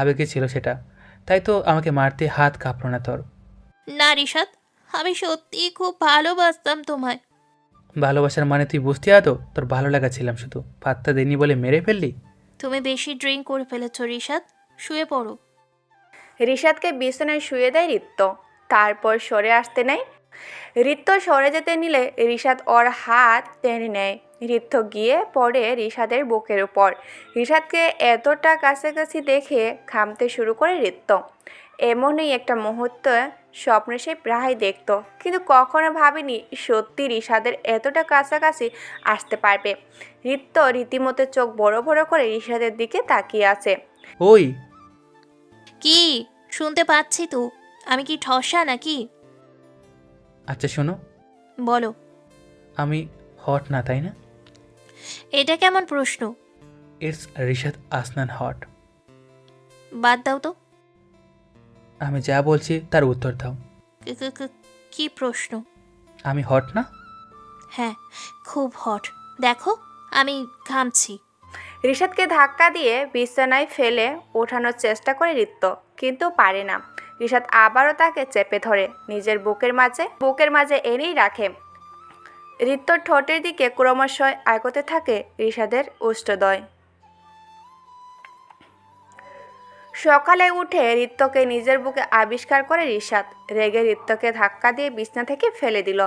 আবেগে ছিল সেটা, তাই তো আমাকে মারতে হাত কাঁপলো না তোর। না রিশাদ, আমি সত্যিই খুব ভালোবাসতাম তোমায়। ভালোবাসার মানে তুই বুঝতে আদৌ? তোর ভালো লাগা ছিলাম, শুধু পাত্তা দেনি বলে মেরে ফেললি। তুমি বেশি ড্রিঙ্ক করে ফেলেছো রিশাদ, শুয়ে পড়ো। রিশাদকে বিছানায় শুয়ে দেয় ঋত্য, তারপর সরে আসতে নেয়। ঋত্য সরে যেতে নিলে রিশাদ ওর হাত টেনে নেয়। ঋত্য গিয়ে পড়ে রিশাদের বুকের উপর। রিশাদকে এতটা কাছাকাছি দেখে ঘামতে শুরু করে ঋত্য। এমনই একটা মুহূর্ত স্বপ্নে সে প্রায় দেখত, কিন্তু কখনো ভাবেনি সত্যি রিশাদের এতটা কাছাকাছি আসতে পারবে। ঋত্য রীতিমতো চোখ বড় বড় করে রিশাদের দিকে তাকিয়ে আছে। ওই কি শুনতে পাচ্ছি তো, আমি কি ঠসা নাকি? আচ্ছা শোনো, বলো। আমি হট না, তাই না? এটা কেমন প্রশ্ন? It's Rishad Asnan hot. বাদ দাও তো। আমি যা বলছি তার উত্তর দাও। কি প্রশ্ন? আমি হট না? হ্যাঁ, খুব হট। দেখো আমি ঘামছি। রিশাদকে ধাক্কা দিয়ে বিছানায় ফেলে ওঠানোর চেষ্টা করে ঋত্য, কিন্তু পারে না। রিশাদ আবারও তাকে চেপে ধরে নিজের বুকের মাঝে এনেই রাখে। ঋত্যর ঠোঁটের দিকে ক্রমশ আগতে থাকে রিশাদের উষ্ঠদয়। সকালে উঠে ঋত্যকে নিজের বুকে আবিষ্কার করে রিশাদ। রেগে ঋত্যকে ধাক্কা দিয়ে বিছনা থেকে ফেলে দিল।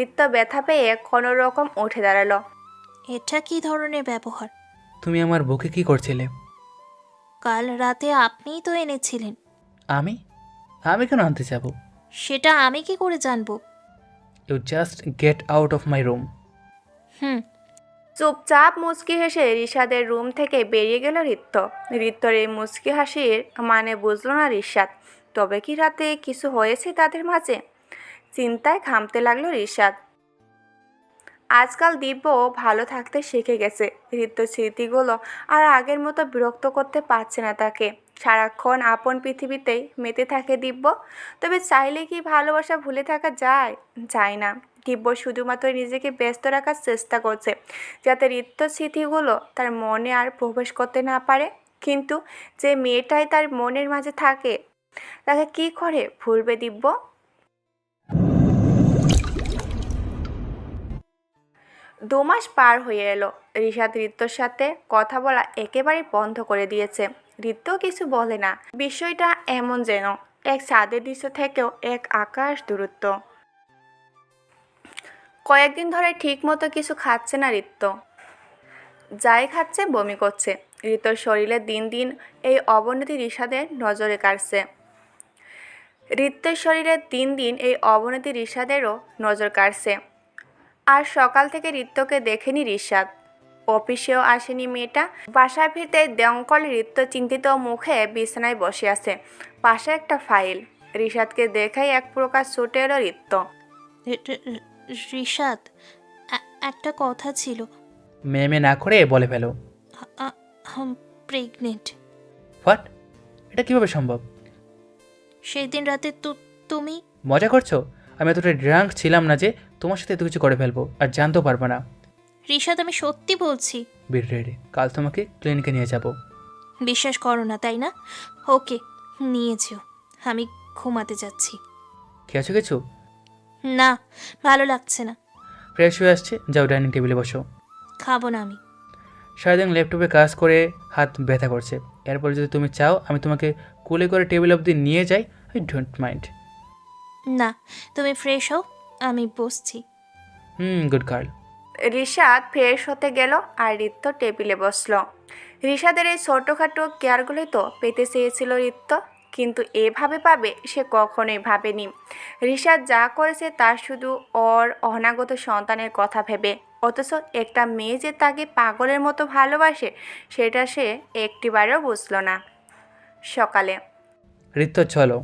ঋত্য ব্যথা পেয়ে কোনো রকম উঠে দাঁড়ালো। এটা কি ধরনের ব্যবহার? তুমি আমার বুকে কি করছিলে? কাল রাতে আপনিই তো এনেছিলেন। আমি আমি কেন আনতে যাব? সেটা আমি কি করে জানবো? You just get out of my room. হুম। চুপচাপ মুচকি হেসে রিশাদের রুম থেকে বেরিয়ে গেল ঋত্য। ঋত্যর এই মুচকি হাসির মানে বুঝল না রিশাদ। তবে কি রাতে কিছু হয়েছে তাদের মাঝে? চিন্তায় ঘামতে লাগলো রিশাদ। আজকাল দিব্য ভালো থাকতে শিখে গেছে। ঋত্য স্মৃতিগুলো আর আগের মতো বিরক্ত করতে পারছে না তাকে। সারাক্ষণ আপন পৃথিবীতেই মেতে থাকে দিব্য। তবে চাইলে কি ভালোবাসা ভুলে থাকা যায়? যায় না। দিব্য শুধুমাত্র নিজেকে ব্যস্ত রাখার চেষ্টা করছে, যাতে ঋত্য স্মৃতিগুলো তার মনে আর প্রবেশ করতে না পারে। কিন্তু যে মেয়েটাই তার মনের মাঝে থাকে, তাকে কি করে ভুলবে দিব্য? 2 মাস পার হয়ে এলো। রিশাদ ঋত্যর সাথে কথা বলা একেবারে বন্ধ করে দিয়েছে। ঋত্য কিছু বলে না। বিষয়টা এমন যেন এক ছাদের দৃশ্য থেকেও এক আকাশ দূরত্ব। কয়েকদিন ধরে ঠিক মতো কিছু খাচ্ছে না ঋত্য। যাই খাচ্ছে বমি করছে। ঋত্যর শরীরে দিন দিন এই অবনতি রিশাদের নজরে কাটছে। ঋত্যের শরীরে দিন দিন এই অবনতি রিশাদেরও নজর কাটছে। আর সকাল থেকে ঋত্যকে দেখেনি রিশাদ। অফিসেও আসেনি মেয়েটা। বাসায় ফিরতে দমকল ঋত্য চিন্তিত মুখে বিছানায় বসে আছে, পাশে একটা ফাইল। রিশাদকে দেখেই এক প্রকার ছুটে এলো ঋত্য। রিশাদ, একটা কথা ছিল। মেমে না করে বলে ফেলো। প্রেগনেন্ট। হোয়াট? এটা কিভাবে সম্ভব? সেই দিন রাতে তুমি মজা করছো? আমি এতটা ড্রাঙ্ক ছিলাম না যে তোমার সাথে এত কিছু করে ফেলবো আর জানতেও পারবে না। রিশাদ, আমি সত্যি বলছি। বিট রেডি, কাল তোমাকে ক্লিনিকে নিয়ে যাব। বিশ্বাস করো না তাই না? ওকে, নিয়ে যেও। আমি ঘুমাতে যাচ্ছি। খেয়েছো কিছু? না, ভালো লাগছে না। ফ্রেশ হয়ে আসছে, যাও ডাইনিং টেবিলে বসো। খাবো না আমি। সারাদিন ল্যাপটপে কাজ করে হাত ব্যথা করছে, এরপর যদি তুমি চাও আমি তোমাকে কোলে করে টেবিল অবধি নিয়ে যাই, আই ডোন্ট মাইন্ড। না, তুমি ফ্রেশ হও, আমি বসছি। Good girl. রিশাদ ফ্রেশ হতে গেল আর রিত্য টেবিলে বসলো। রিশাদের এই ছোটোখাটো কেয়ারগুলোই তো পেতে চেয়েছিল রিত্য, কিন্তু এভাবে পাবে সে কখনোই ভাবেনি। রিশাদ যা করেছে তার শুধু ওর অনাগত সন্তানের কথা ভেবে, অথচ একটা মেয়ে যে তাকে পাগলের মতো ভালোবাসে সেটা সে একটিবারও বুঝলো না। সকালে ঋত্য চলো।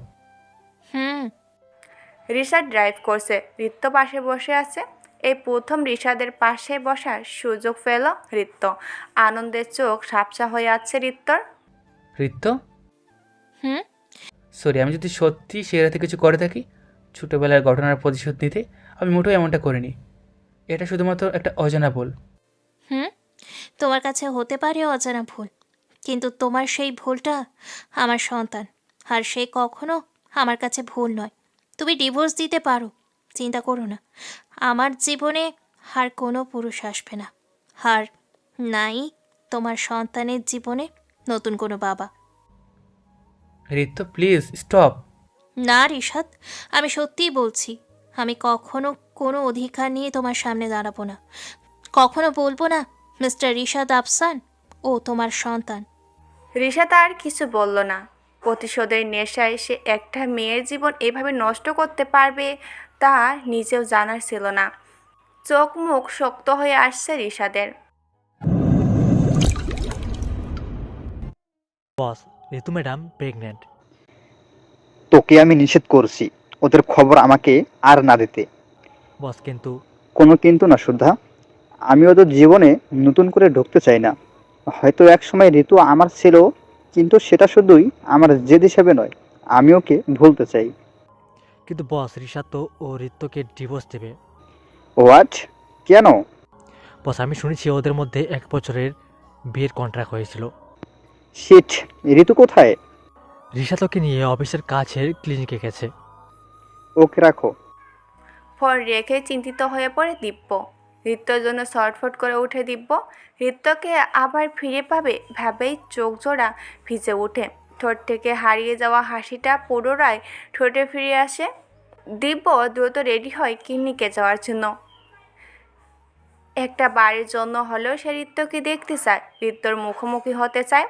রিশাদ ড্রাইভ করছে, রিত্য পাশে বসে আছে। এই প্রথম রিশাদের পাশে বসার সুযোগ পেল রিত্য। আনন্দের চোখ ঝাপসা হয়ে আছে রিত্তর। ঋত্য, সরি, আমি যদি সত্যি সে রাতে কিছু করে থাকি, ছোটোবেলার ঘটনার প্রতিশোধ নিতে, আমি মোটেও এমনটা করিনি। এটা শুধুমাত্র একটা অজানা ভুল। তোমার কাছে হতে পারে অজানা ভুল, কিন্তু তোমার সেই ভুলটা আমার সন্তান, আর সে কখনো আমার কাছে ভুল নয়। তুমি ডিভোর্স দিতে পারো, চিন্তা করো না। আমার জীবনে আর কোনো পুরুষ আসবে না, আর নাই তোমার সন্তানের জীবনে নতুন কোনো বাবা। ঋত্য, প্লিজ স্টপ। না রিশাদ, আমি সত্যিই বলছি, আমি কখনো কোনো অধিকার নিয়ে তোমার সামনে দাঁড়াবো না। কখনো বলবো না মিস্টার রিশাদ আফসান ও তোমার সন্তান। রিশাদ আর কিছু বলল না। প্রতিশোধের নেশায় সে একটা মেয়ের জীবন এভাবে নষ্ট করতে পারবে তা নিজেও জানার ছিল না। চোখ মুখ শক্ত হয়ে আসছে রিশাদের। বস, ঋতু ম্যাডাম প্রেগনেন্ট। তোকে আমি নিষেধ করছি ওদের খবর আমাকে আর না দিতে। বস, কিন্তু কোনো কিন্তু না সুধা, আমি ওদের জীবনে নতুন করে ঢুকতে চাই না। হয়তো এক সময় ঋতু আমার ছিল, কিন্তু সেটা শুধুই আমার জেদ হিসেবে নয়, আমি ওকে ভুলতে চাই। কিন্তু বস, ঋষাদ তো ও ঋত্যকে ডিভোর্স দেবে। হোয়াট? কেন? বস, আমি শুনেছি ওদের মধ্যে 1 বছরের বিয়ের কন্ট্রাক্ট হয়েছিল। শিট, ঋতু কোথায়? ঋষাদ ওকে নিয়ে অফিসের কাছের ক্লিনিকে গেছে। ওকে রাখো। ফোন রেখে চিন্তিত হয়ে পড়ে দিব্য। ঋত্যর জন্য শর্টফট করে উঠে দিব্য। ঋত্যকে আবার ফিরে পাবে ভাবেই চোখ জোড়া ভিজে ওঠে। ঠোঁট থেকে হারিয়ে যাওয়া হাসিটা পুনরায় ঠোঁটে ফিরে আসে। দিব্য দ্রুত রেডি হয় ক্লিনিকে যাওয়ার জন্য। একটা বাড়ির জন্য হলেও সে ঋত্যকে দেখতে চায়, ঋত্যর মুখোমুখি হতে চায়।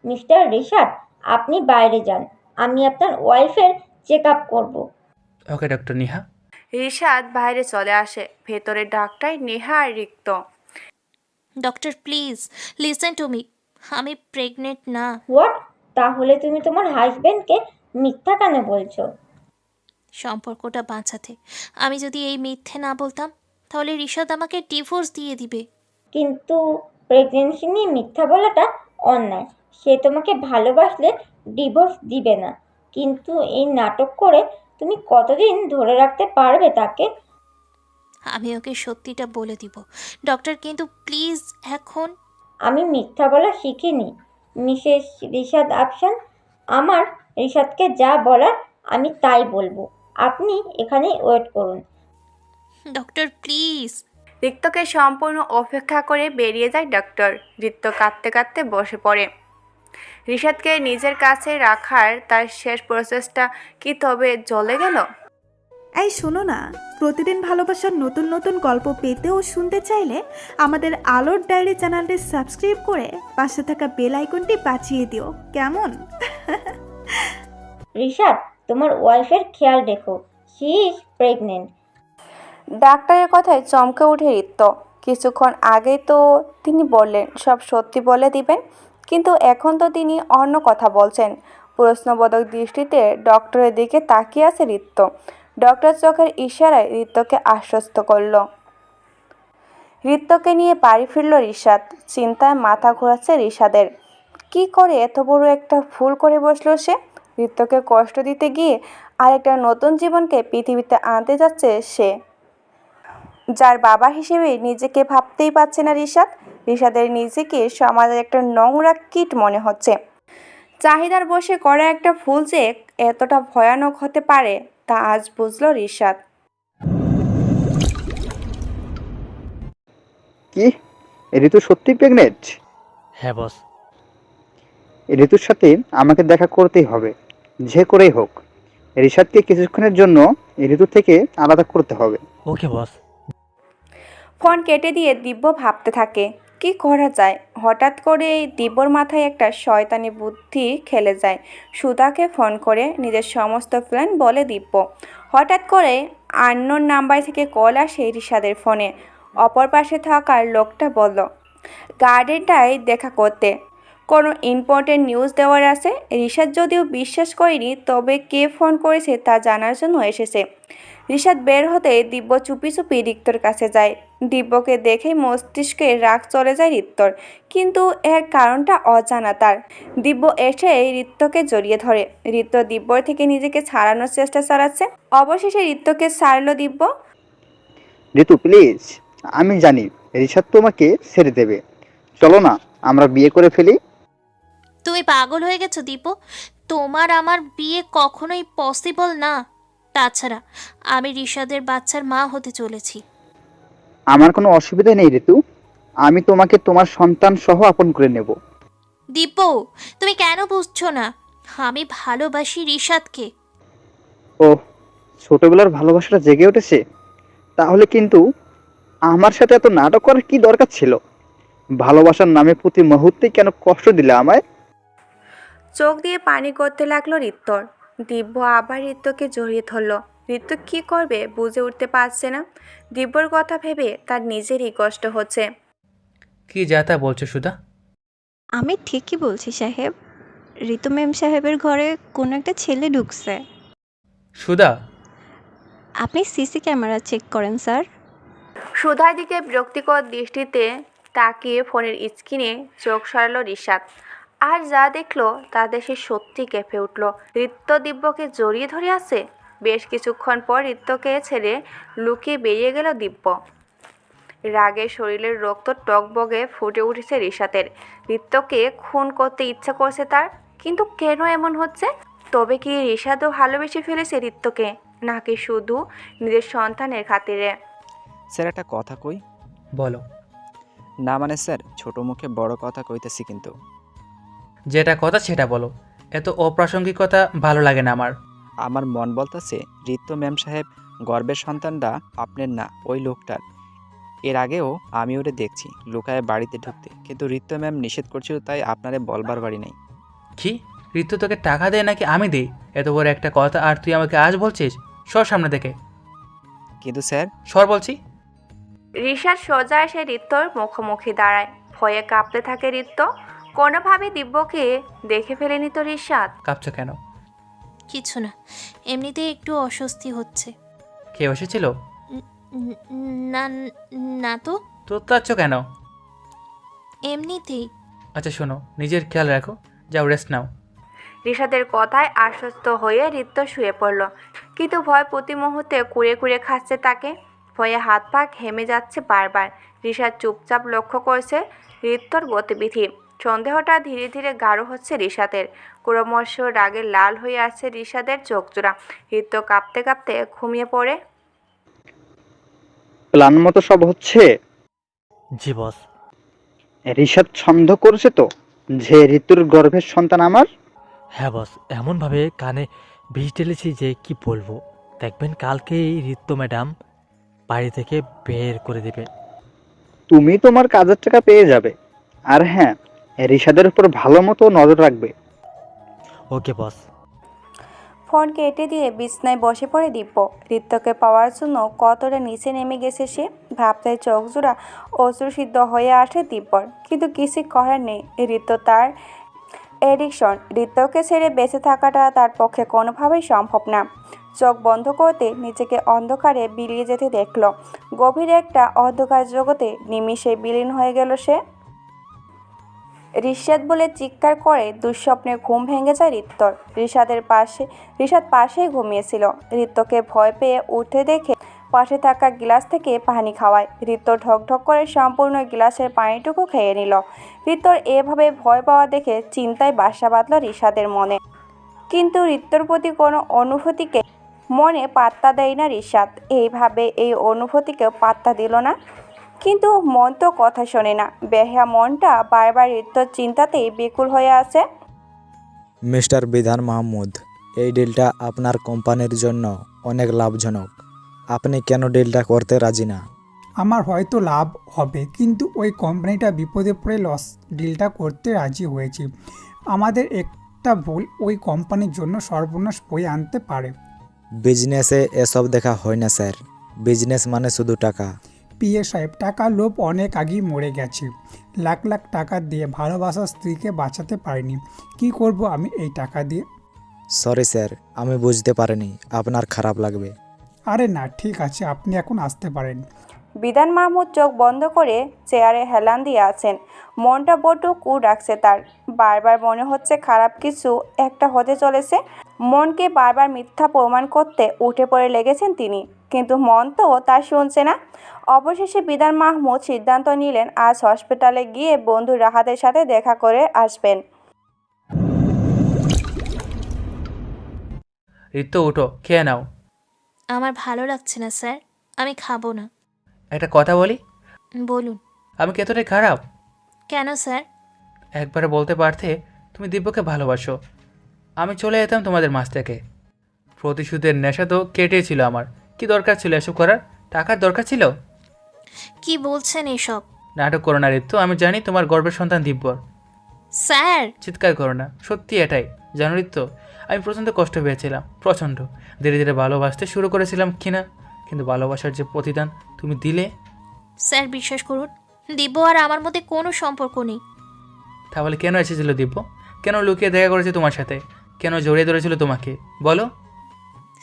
মিস্টার রিশাদ, আপনি বাইরে যান, আমি আপনার ওয়াইফের চেক আপ করবো। ওকে ডক্টর নেহা। রিশাদ বাইরে চলে আসে। ভেতরে ডাক্তার নেহা আর Rikta. Doctor please listen to me, আমি প্রেগনেন্ট না। হোয়াট? তাহলে তুমি তোমার হাজবেন্ডকে মিথ্যা কেন বলছো? সম্পর্কটা বাঁচাতে আমি যদি এই মিথ্যে না বলতাম, তাহলে রিশাদ আমাকে ডিভোর্স দিয়ে দিবে। কিন্তু প্রেগনেন্সি নিয়ে মিথ্যা বলাটা অন্যায়। সে তোমাকে ভালোবাসলে ডিভোর্স দিবে না, কিন্তু এই নাটক করে তুমি কতদিন ধরে রাখতে পারবে তাকে? আমি ওকে সত্যিটা বলে দিব ডক্টর, কিন্তু প্লিজ এখন। আমি মিথ্যা বলা শিখিনি মিসেস রিশাদ আফসান। আমার রিশাদকে যা বলার আমি তাই বলবো। আপনি এখানেই ওয়েট করুন। Doctor please. রিক্তকে সম্পূর্ণ অপেক্ষা করে বেরিয়ে যায় ডক্টর। রিক্ত কাঁদতে কাঁদতে বসে পড়ে। রিশাদকে নিজের কাছে রাখার তার শেষ প্রসেসটা কি তবে জ্বলে গেল? এই শোনো না, প্রতিদিন ভালোবাসার নতুন নতুন গল্প পেতে ও শুনতে চাইলে আমাদের আলোর ডায়েরি চ্যানেলটি সাবস্ক্রাইব করে পাশে থাকা বেল আইকনটি বাজিয়ে দিও, কেমন? রিশাদ, তোমার ওয়াইফের খেয়াল রেখো, শি ইজ প্রেগনেন্ট। ডাক্তারের কথায় চমকে উঠে রিক্ত। কিছুক্ষণ আগেই তো তিনি বললেন সব সত্যি বলে দিবেন, কিন্তু এখন তো তিনি অন্য কথা বলছেন। প্রশ্নবোধক দৃষ্টিতে ডক্টরের দিকে তাকিয়ে আছে রিক্ত। ডক্টর চোখের ইশারায় রিক্তকে আশ্বস্ত করল। রিক্তকে নিয়ে বাড়ি ফিরল রিশাদ। চিন্তায় মাথা ঘোরাচ্ছে রিশাদের। কি করে এত বড় একটা ভুল করে বসলো সে? রিক্তকে কষ্ট দিতে গিয়ে আরেকটা নতুন জীবনকে পৃথিবীতে আনতে যাচ্ছে সে। যার বাবা হিসেবে নিজেকে ভাবতেই পারছে না রিশাদ। রিশাদের নিজেকে সমাজের একটা নোংরা কীট মনে হচ্ছে। চাহিদার বশে করা একটা ভুল যে এতটা ভয়ানক হতে পারে তা আজ বুঝলো রিশাদ। কি ঋতু সত্যি প্রেগনেন্ট? হ্যাঁ বস। ঋতুর সাথে আমাকে দেখা করতেই হবে, যে করেই হোক। রিশাদকে কিছুক্ষণের জন্য ঋতু থেকে আলাদা করতে হবে। ওকে বস। ফোন কেটে দিয়ে দিব্য ভাবতে থাকে কি করা যায়। হঠাৎ করে দিব্যর মাথায় একটা শয়তানি বুদ্ধি খেলে যায়। সুধাকে ফোন করে নিজের সমস্ত প্ল্যান বলে দিব্য। হঠাৎ করে আননোন নাম্বার থেকে কল আসে রিশাদের ফোনে। অপর পাশে থাকার লোকটা বলল গার্ডেনটায় দেখা করতে, কোনো ইম্পর্টেন্ট নিউজ দেওয়ার আছে। রিশাদ যদিও বিশ্বাস করেনি, তবে কে ফোন করেছে তা জানার জন্য এসেছে। রিশাদ বের হতে দিব্য চুপি চুপি রিক্তর কাছে যায়। দিব্যকে দেখেই মস্তিষ্কে রাগ চলে যায় রিত্তর, কিন্তু এর কারণটা অজানা তার। দিব্য এসে রিত্তকে জড়িয়ে ধরে। রিত্ত দিব্যর থেকে নিজেকে ছাড়ানোর চেষ্টা চালাচ্ছে। অবশেষে রিত্তকে ছাড়লো দিব্য। ঋতু প্লিজ, আমি জানি রিশাদ তোমাকে ছেড়ে দেবে। চলো না আমরা বিয়ে করে ফেলি। তুমি পাগল হয়ে গেছো দীপু, তোমার আমার বিয়ে কখনোই পসিবল না। তাছাড়া আমি রিশাদের বাচ্চার মা হতে চলেছি। আমার কোনো অসুবিধা নেই ঋতু, আমি তোমাকে তোমার সন্তান সহ আপন করে নেব। দীপু, তুমি কেন বুঝছো না? আমি ভালোবাসি রিশাদকে। ও, ছোটবেলার ভালোবাসাটা জেগে উঠেছে। তাহলে কিন্তু আমার সাথে এত নাটক করার কি দরকার ছিল? ভালোবাসার নামে প্রতি মুহূর্তে কেন কষ্ট দিলে আমায়? চোখ দিয়ে পানি করতে লাগলো রিত্তর। দিব্য আবার রিত্তকে জড়িয়ে ধরল। রিত্ত কি করবে বুঝে উঠতে পারছে না। দিব্যর কথা ভেবে তার নিজেরই কষ্ট হচ্ছে। কি যা তা বলছো সুধা? আমি ঠিকই বলছি সাহেব, ঋতু ম্যাম সাহেবের ঘরে কোনো একটা ছেলে ঢুকছে। সুধা, আপনি সিসি ক্যামেরা চেক করেন স্যার। সুধার দিকে বিরক্তিকর দৃষ্টিতে তাকিয়ে ফোনের স্ক্রিনে চোখ সরালো রিশাদ। আর যা দেখলো তাতে সে সত্যি কেঁপে উঠল। রিত্ত দিব্যকে জড়িয়ে ধরে আছে। বেশ কিছুক্ষণ পর রিত্তকে ছেড়ে লুকিয়ে বেরিয়ে গেল দিব্য। রাগে শরীরের রক্ত টকবগে ফুটে উঠেছে রিশাদের। রিত্তকে খুন করতে ইচ্ছা করছে তার, কিন্তু কেন এমন হচ্ছে? তবে কি রিশাদও ভালোবেসে ফেলেছে রিত্তকে, নাকি শুধু নিজের সন্তানের খাতিরে? স্যার একটা কথা কই। বলো। না মানে স্যার, ছোট মুখে বড় কথা কইতেছি কিন্তু। যেটা কথা সেটা বলো, এত অপ্রাসঙ্গিকতা ভালো লাগে না আমার। আমার মন বলতেছে ঋতু ম্যাম সাহেব গর্বের সন্তানটা আপনার না, ওই লোকটার। এর আগেও আমি ওরে দেখছি লুকায় বাড়িতে ঢুকতে, কিন্তু ঋতু ম্যাম নিষেধ করছিল, তাই আপনারে বলবার বাড়ি নেই। কি, ঋতু তোকে টাকা দেয় নাকি আমি দিই? এত বড় একটা কথা আর তুই আমাকে আজ বলছিস? সর সামনে থেকে। কিন্তু স্যার। সর বলছি। রিশাদ সোজা এসে রিত্তর মুখোমুখি দাঁড়ায়। ভয়ে কাঁপতে থাকে রিত্ত। কোনোভাবে দিব্যকে দেখে ফেলেনি তো রিশাদ। কাঁপছো কেন? কিছু না, এমনিতেই একটু অস্বস্তি হচ্ছে। কেউ এসেছিল? না, না তো। তোতলাচ্ছ কেন? এমনিতেই। আচ্ছা শোনো, নিজের খেয়াল রাখো, যাও রেস্ট নাও। রিশাদের কথায় আশ্বস্ত হয়ে রিত্ত শুয়ে পড়ল, কিন্তু ভয় প্রতি মুহূর্তে কুড়ে কুড়ে খাচ্ছে তাকে। ভয়ে হাত পা ঘেমে যাচ্ছে বারবার। রিশাদ চুপচাপ লক্ষ্য করছে রিত্তর গতিবিধি। সন্দেহটা ধীরে ধীরে গাঢ় হচ্ছে রিশাদের। ক্রমশ রাগে লাল হয়ে আসছে রিশাদের চোখজোড়া। রিত্ত কাঁপতে কাঁপতে ঘুমিয়ে পড়ে। প্ল্যান মতো সব হচ্ছে? জি বস। রিশাদ সন্দেহ করেছে তো যে ঋতুর গর্ভের সন্তান আমার? হ্যাঁ বস, এমনভাবে কানে বিষ ঢেলেছি যে কি বলবো। দেখবেন কালকেই ঋতু ম্যাডাম বাড়ি থেকে বের করে দেবে। তুমি তোমার কাজের টাকা পেয়ে যাবে। আর হ্যাঁ, রিশাদের উপর ভালো মতো নজর রাখবে। ওকে বস। ফোন কেটে দিয়ে বিছনায় বসে পড়ে দিব্য। রিত্তকে পাওয়ার জন্য কতটা নিচে নেমে গেছে সে। ভাবতে চোখ জোড়া অশ্রুসিদ্ধ হয়ে আসে দিব্যর, কিন্তু কিছু করার নেই। রিত্ত তার এডিকশন। রিত্তকে ছেড়ে বেঁচে থাকাটা তার পক্ষে কোনোভাবেই সম্ভব না। চোখ বন্ধ করতে নিজেকে অন্ধকারে বিলিয়ে যেতে দেখল। গভীর একটা অন্ধকার জগতে নিমিষে বিলীন হয়ে গেল সে। রিশাদ বলে চিৎকার করে দুঃস্বপ্নের ঘুম ভেঙে যায় রিত্তর। রিশাদ পাশেই ঘুমিয়েছিল। রিত্তকে ভয় পেয়ে উঠে দেখে পাশে থাকা গ্লাস থেকে পানি খাওয়ায়। ঋত্য ঢকঢক করে সম্পূর্ণ গ্লাসের পানিটুকু খেয়ে নিল। ঋত্যর এভাবে ভয় পাওয়া দেখে চিন্তায় বাসা বাঁধল রিশাদের মনে। কিন্তু ঋত্যর প্রতি কোনো অনুভূতিকে মনে পাত্তা দেয় না রিশাদ। এইভাবে এই অনুভূতিকেও পাত্তা দিল না। কিন্তু মন তো কথা শোনে না। বেহা মনটা বারবার ঋত্যর চিন্তাতেই বিকুল হয়ে আছে। মিস্টার বিধান মাহমুদ, এই ডিলটা আপনার কোম্পানির জন্য অনেক লাভজনক। আপনি কেন ডিলটা করতে রাজি না? আমার হয়তো লাভ হবে, কিন্তু ওই কোম্পানিটা বিপদে পড়ে লস ডিলটা করতে রাজি হয়েছে। আমাদের একটা ভুল ওই কোম্পানির জন্য সর্বনাশ বয়ে আনতে পারে। বিজনেসে এসব দেখা হয় না স্যার। বিজনেস মানে শুধু টাকা। পিএ সাহেব, টাকার লোভ অনেক আগেই মরে গেছে। লাখ লাখ টাকা দিয়ে ভালোবাসার স্ত্রীকে বাঁচাতে পারিনি। কি করব আমি এই টাকা দিয়ে? সরি স্যার, আমি বুঝতে পারিনি, আপনার খারাপ লাগবে। আরে না, ঠিক আছে, আপনি এখন আসতে পারেন। বিধান মাহমুদ চোখ বন্ধ করে চেয়ারে হেলান দিয়ে আছেন। মনটা বড্ড কু ডাকছে তার। বারবার মনে হচ্ছে খারাপ কিছু একটা হতে চলেছে। মনকে বারবার মিথ্যা প্রমাণ করতে উঠে পড়ে লেগেছেন তিনি, কিন্তু মন তো তার শুনছে না। অবশেষে বিধান মাহমুদ সিদ্ধান্ত নিলেন আজ হসপিটালে গিয়ে বন্ধু রাহাতের সাথে দেখা করে আসবেন। ঋত্য উঠো, খেয়ে নাও। আমার ভালো লাগছে না স্যার, আমি খাবো না। একটা কথা বলি? বলুন। আমি কি এতটাই খারাপ? কেন স্যার? একবারে বলতে পারতে তুমি দিব্যকে ভালোবাসো, আমি চলে যেতাম তোমাদের মাঝ থেকে। প্রতিশোধের নেশা তো কেটেছিল আমার। কি দরকার ছিল এসব করার? টাকার দরকার ছিল? কি বলছেন এসব? নাটক করো না ঋতু, আমি জানি তোমার গর্বের সন্তান দিব্যর। স্যার! চিৎকার করো না, সত্যি এটাই। জানো ঋতু, আমি প্রচণ্ড কষ্ট পেয়েছিলাম, প্রচণ্ড। ধীরে ধীরে ভালোবাসতে শুরু করেছিলাম কিনা, কিন্তু ভালোবাসার যে প্রতিদান তুমি দিলে। স্যার বিশ্বাস করুন, দিব্য আর আমার মধ্যে কোনো সম্পর্ক নেই। তাহলে কেন এসেছিল দিব্য? কেন লুকিয়ে দেখা করেছে তোমার সাথে? কেন জড়িয়ে ধরেছিল তোমাকে? বলো।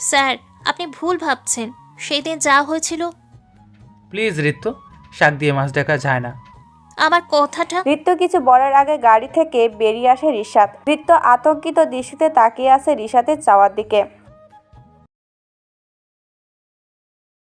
স্যার, আপনি ভুল ভাবছেন। সেই দিন যা হয়েছিল। প্লিজ ঋতু, শাক দিয়ে মাছ ডাকা যায় না। আমার কথাটা। ঋত্য কিছু বলার আগে গাড়ি থেকে বেরিয়ে আসে রিশাদ। ঋত্য আতঙ্কিত দৃষ্টিতে তাকিয়ে আছে রিশাদের চাওয়ার দিকে।